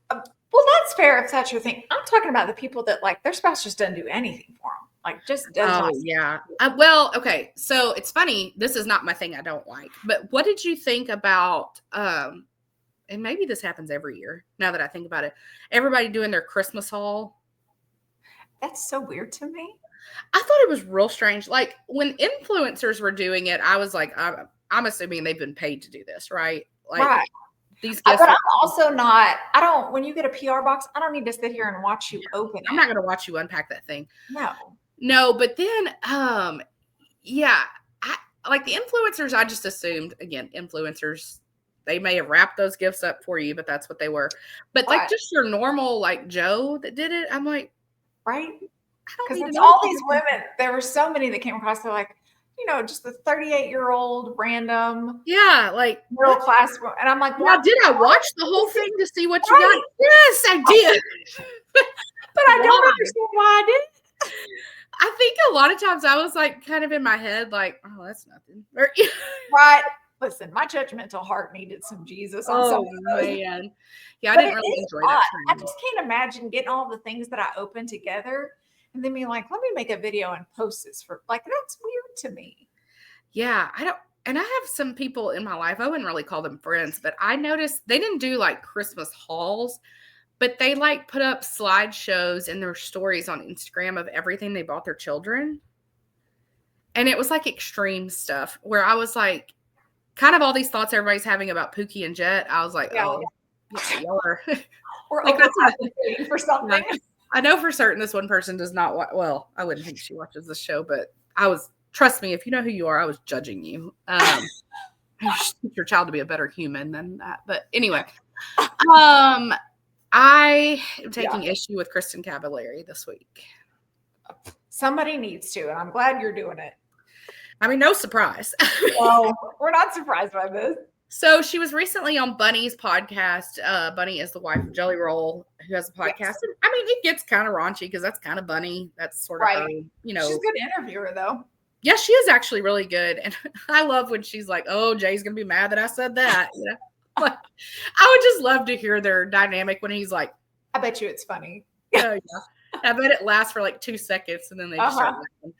Well, that's fair if that's your thing. I'm talking about the people that like their spouse just doesn't do anything for them. Like just does not. Yeah. Well, okay. So it's funny. This is not my thing. I don't like. But what did you think about? And maybe this happens every year. Now that I think about it, everybody doing their Christmas haul. That's so weird to me. I thought it was real strange. Like when influencers were doing it, I was like, I'm assuming they've been paid to do this, right? Like right. These gifts. But I'm also not. I don't. When you get a PR box, I don't need to sit here and watch you open it. I'm not going to watch you unpack that thing. No. But then, I like the influencers. I just assumed again, influencers. They may have wrapped those gifts up for you, but that's what they were. But like just your normal like Joe that did it, I'm like, right? Because it's all these women. There were so many that came across. They're like, just a 38-year-old random, like middle class. And I'm like, now did I watch the whole thing to see what you got? Yes, I did. But I don't understand why I did. I think a lot of times I was like kind of in my head, like, oh, that's nothing. Right. Listen, my judgmental heart needed some Jesus on some of those. Man. Yeah, I didn't really enjoy that. I just can't imagine getting all the things that I opened together and then being like, let me make a video and post this for that's weird to me. Yeah, I have some people in my life, I wouldn't really call them friends, but I noticed they didn't do like Christmas hauls, but they like put up slideshows in their stories on Instagram of everything they bought their children. And it was like extreme stuff where I was like, kind of all these thoughts everybody's having about Pookie and Jet. I was like, y'all are. We're overcompensating for something. I know for certain this one person does not watch. Well, I wouldn't think she watches the show, but trust me, if you know who you are, I was judging you. I just teach your child to be a better human than that. But anyway, I am taking issue with Kristen Cavallari this week. Somebody needs to, and I'm glad you're doing it. I mean, no surprise. Well, we're not surprised by this. So she was recently on Bunny's podcast. Bunny is the wife of Jelly Roll, who has a podcast. Yes. And, I mean, it gets kind of raunchy because that's kind of Bunny. That's sort of her, She's a good interviewer, though. Yeah, she is actually really good. And I love when she's like, oh, Jay's going to be mad that I said that. Like, I would just love to hear their dynamic when he's like. I bet you it's funny. Oh, yeah. I bet it lasts for like 2 seconds and then they just start laughing.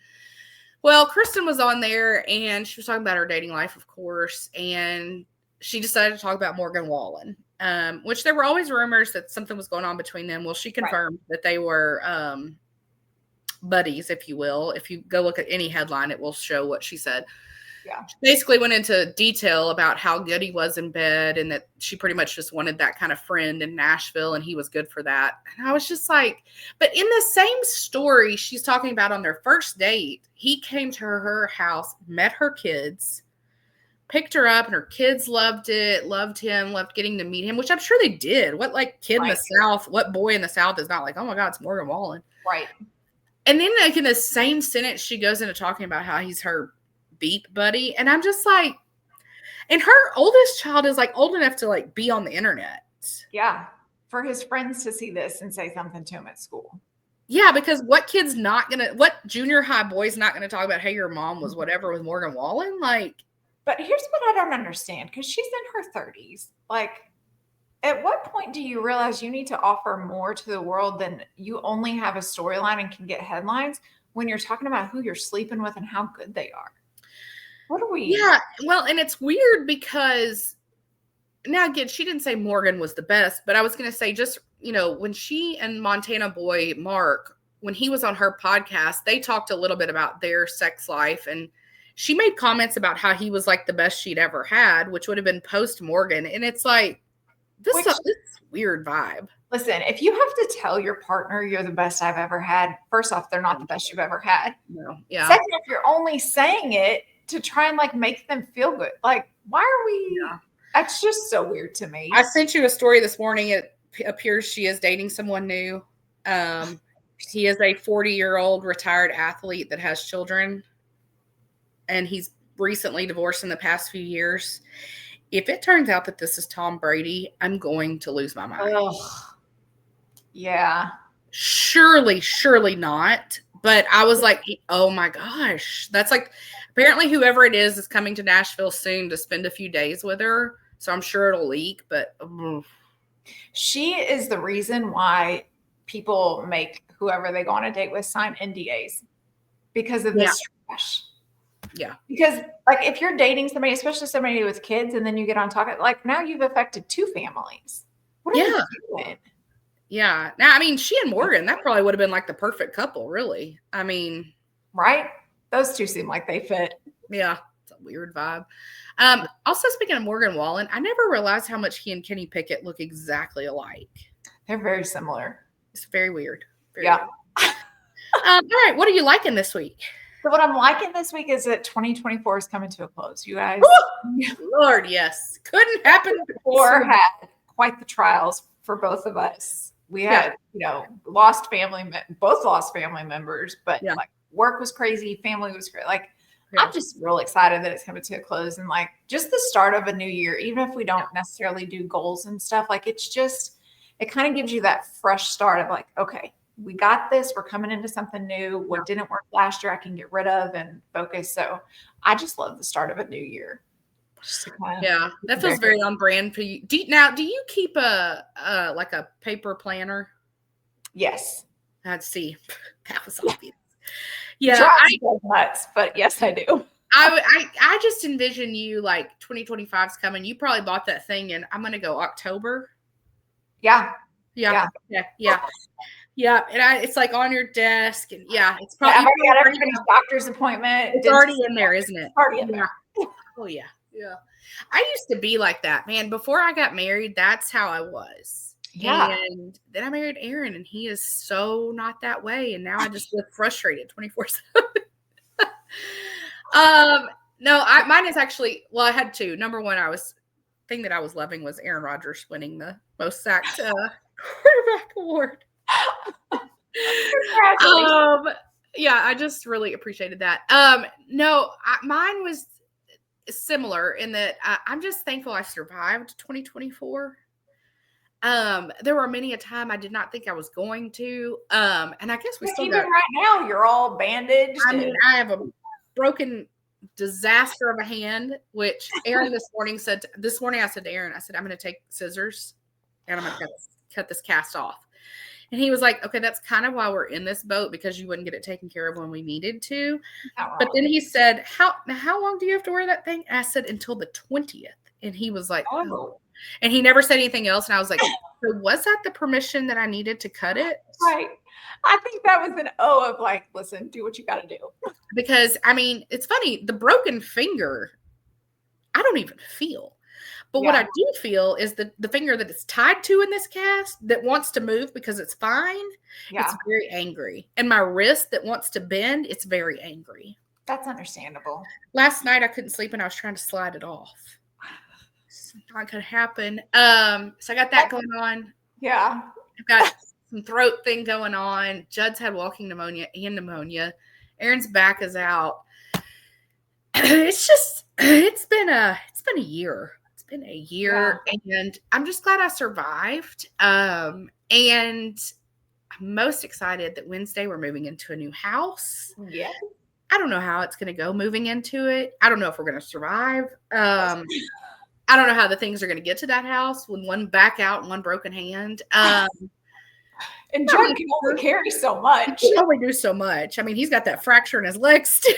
Well, Kristen was on there and she was talking about her dating life, of course. And she decided to talk about Morgan Wallen, which there were always rumors that something was going on between them. Well, she confirmed that they were buddies, if you will. If you go look at any headline, it will show what she said. Yeah. She basically went into detail about how good he was in bed and that she pretty much just wanted that kind of friend in Nashville and he was good for that. And I was just like, but in the same story she's talking about on their first date, he came to her house, met her kids, picked her up, and her kids loved it, loved him, loved getting to meet him, which I'm sure they did. What kid in the South, what boy in the South is not like, oh my God, it's Morgan Wallen. Right. And then like in the same sentence, she goes into talking about how he's her beep buddy. And I'm just like, and her oldest child is like old enough to like be on the internet. Yeah. For his friends to see this and say something to him at school. Yeah, because what junior high boy's not going to talk about, hey, your mom was whatever with Morgan Wallen? Like, but here's what I don't understand, because she's in her 30s. Like, at what point do you realize you need to offer more to the world than you only have a storyline and can get headlines when you're talking about who you're sleeping with and how good they are? What are we? Yeah, well, and it's weird because now again, she didn't say Morgan was the best, but I was going to say just, when she and Montana boy Mark, when he was on her podcast, they talked a little bit about their sex life, and she made comments about how he was like the best she'd ever had, which would have been post Morgan. And it's like, This is weird vibe. Listen, if you have to tell your partner you're the best I've ever had, first off, they're not the best you've ever had. No. Yeah. Second, if you're only saying it to try and like make them feel good, like why are we? Yeah. That's just so weird to me. I sent you a story this morning. It appears she is dating someone new. He is a 40-year-old retired athlete that has children, and he's recently divorced in the past few years. If it turns out that this is Tom Brady, I'm going to lose my mind. Ugh. Yeah. Surely not. But I was like, oh my gosh. That's like, apparently whoever it is coming to Nashville soon to spend a few days with her. So I'm sure it'll leak, but. She is the reason why people make whoever they go on a date with sign NDAs because of this trash. Yeah. Because like if you're dating somebody, especially somebody with kids, and then you get on talking, like now you've affected two families. What are you doing? Yeah. Now, I mean, she and Morgan, that probably would have been like the perfect couple, really. I mean. Right? Those two seem like they fit. Yeah. It's a weird vibe. Also, speaking of Morgan Wallen, I never realized how much he and Kenny Pickett look exactly alike. They're very similar. It's very weird. Very weird. All right. What are you liking this week? So what I'm liking this week is that 2024 is coming to a close. You guys. Lord, yes. Couldn't happen before. Had quite the trials for both of us. We had, both lost family members, but like work was crazy. Family was great. Like, I'm just real excited that it's coming to a close and like just the start of a new year, even if we don't necessarily do goals and stuff, like it kind of gives you that fresh start of like, okay, we got this. We're coming into something new. What didn't work last year, I can get rid of and focus. So I just love the start of a new year. That feels very on brand for you. Do you keep a paper planner? Yes. I'd see. That was obvious. Yeah, nuts, but yes, I do. I just envision you like 2025's coming. You probably bought that thing, and I'm gonna go October. Yeah. And it's like on your desk, and it's probably. I've already got everybody's doctor's appointment. It's already in there, isn't it? Already in there. Oh yeah. I used to be like that, man. Before I got married, that's how I was. Yeah. And then I married Aaron, and he is so not that way. And now I just get frustrated 24/7. No, mine is actually, I had two. Number one, thing that I was loving was Aaron Rodgers winning the most sacked quarterback award. I just really appreciated that. Mine was similar in that I'm just thankful I survived 2024. There were many a time I did not think I was going to. And I guess we still even right now, you're all bandaged. I mean, I have a broken disaster of a hand, which Aaron this morning I said to Aaron, I said, I'm going to take scissors and I'm going to cut this cast off. And he was like, okay, that's kind of why we're in this boat, because you wouldn't get it taken care of when we needed to. But then he said, how long do you have to wear that thing? And I said, until the 20th. And he was like, oh. And he never said anything else. And I was like, so was that the permission that I needed to cut it? Right. I think that was an O of like, listen, do what you got to do. Because, I mean, it's funny. The broken finger, I don't even feel. But what I do feel is the finger that it's tied to in this cast that wants to move because it's fine, it's very angry. And my wrist that wants to bend, it's very angry. That's understandable. Last night I couldn't sleep and I was trying to slide it off. It's not going to happen. So I got that going on. Yeah. I've got some throat thing going on. Judd's had walking pneumonia and pneumonia. Aaron's back is out. It's been a year. Been a year and I'm just glad I survived. And I'm most excited that Wednesday we're moving into a new house. Yeah. I don't know how it's going to go moving into it. I don't know if we're going to survive. I don't know how the things are going to get to that house with one back out and one broken hand. And John can only carry so much. He can only do so much. I mean, he's got that fracture in his leg still.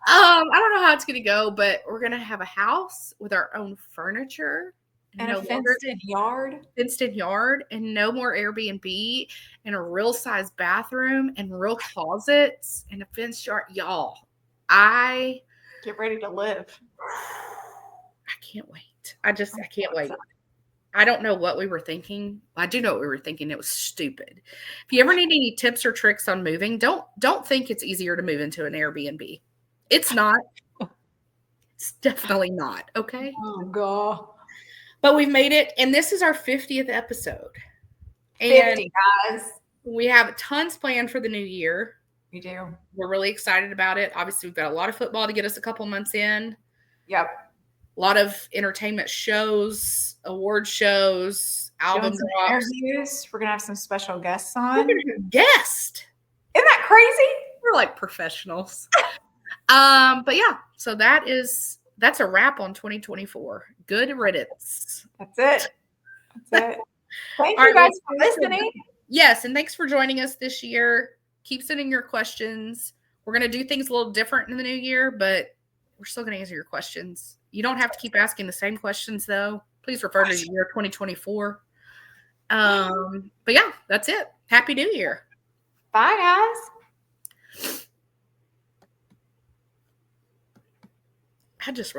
I don't know how it's going to go, but we're going to have a house with our own furniture. And a fenced-in yard. Fenced-in yard and no more Airbnb and a real-size bathroom and real closets and a fenced yard. Y'all, I get ready to live. I can't wait. wait. I can't wait. I don't know what we were thinking. I do know what we were thinking. It was stupid. If you ever need any tips or tricks on moving, don't think it's easier to move into an Airbnb. It's not. It's definitely not. Okay. Oh God. But we've made it, and this is our 50th episode. And 50, guys. we have tons planned for the new year. We do. We're really excited about it. Obviously, we've got a lot of football to get us a couple months in. Yep. A lot of entertainment shows, award shows, album drops. Interviews. We're gonna have some special guests We're on. gonna have guests. Isn't that crazy? We're like professionals. But yeah, so that's a wrap on 2024. Good riddance. That's it. That's it. Thank All you right, guys for listening. Yes, and thanks for joining us this year. Keep sending your questions. We're going to do things a little different in the new year, but we're still going to answer your questions. You don't have to keep asking the same questions, though. Please refer to the year 2024. But yeah, that's it. Happy New Year. Bye, guys. I just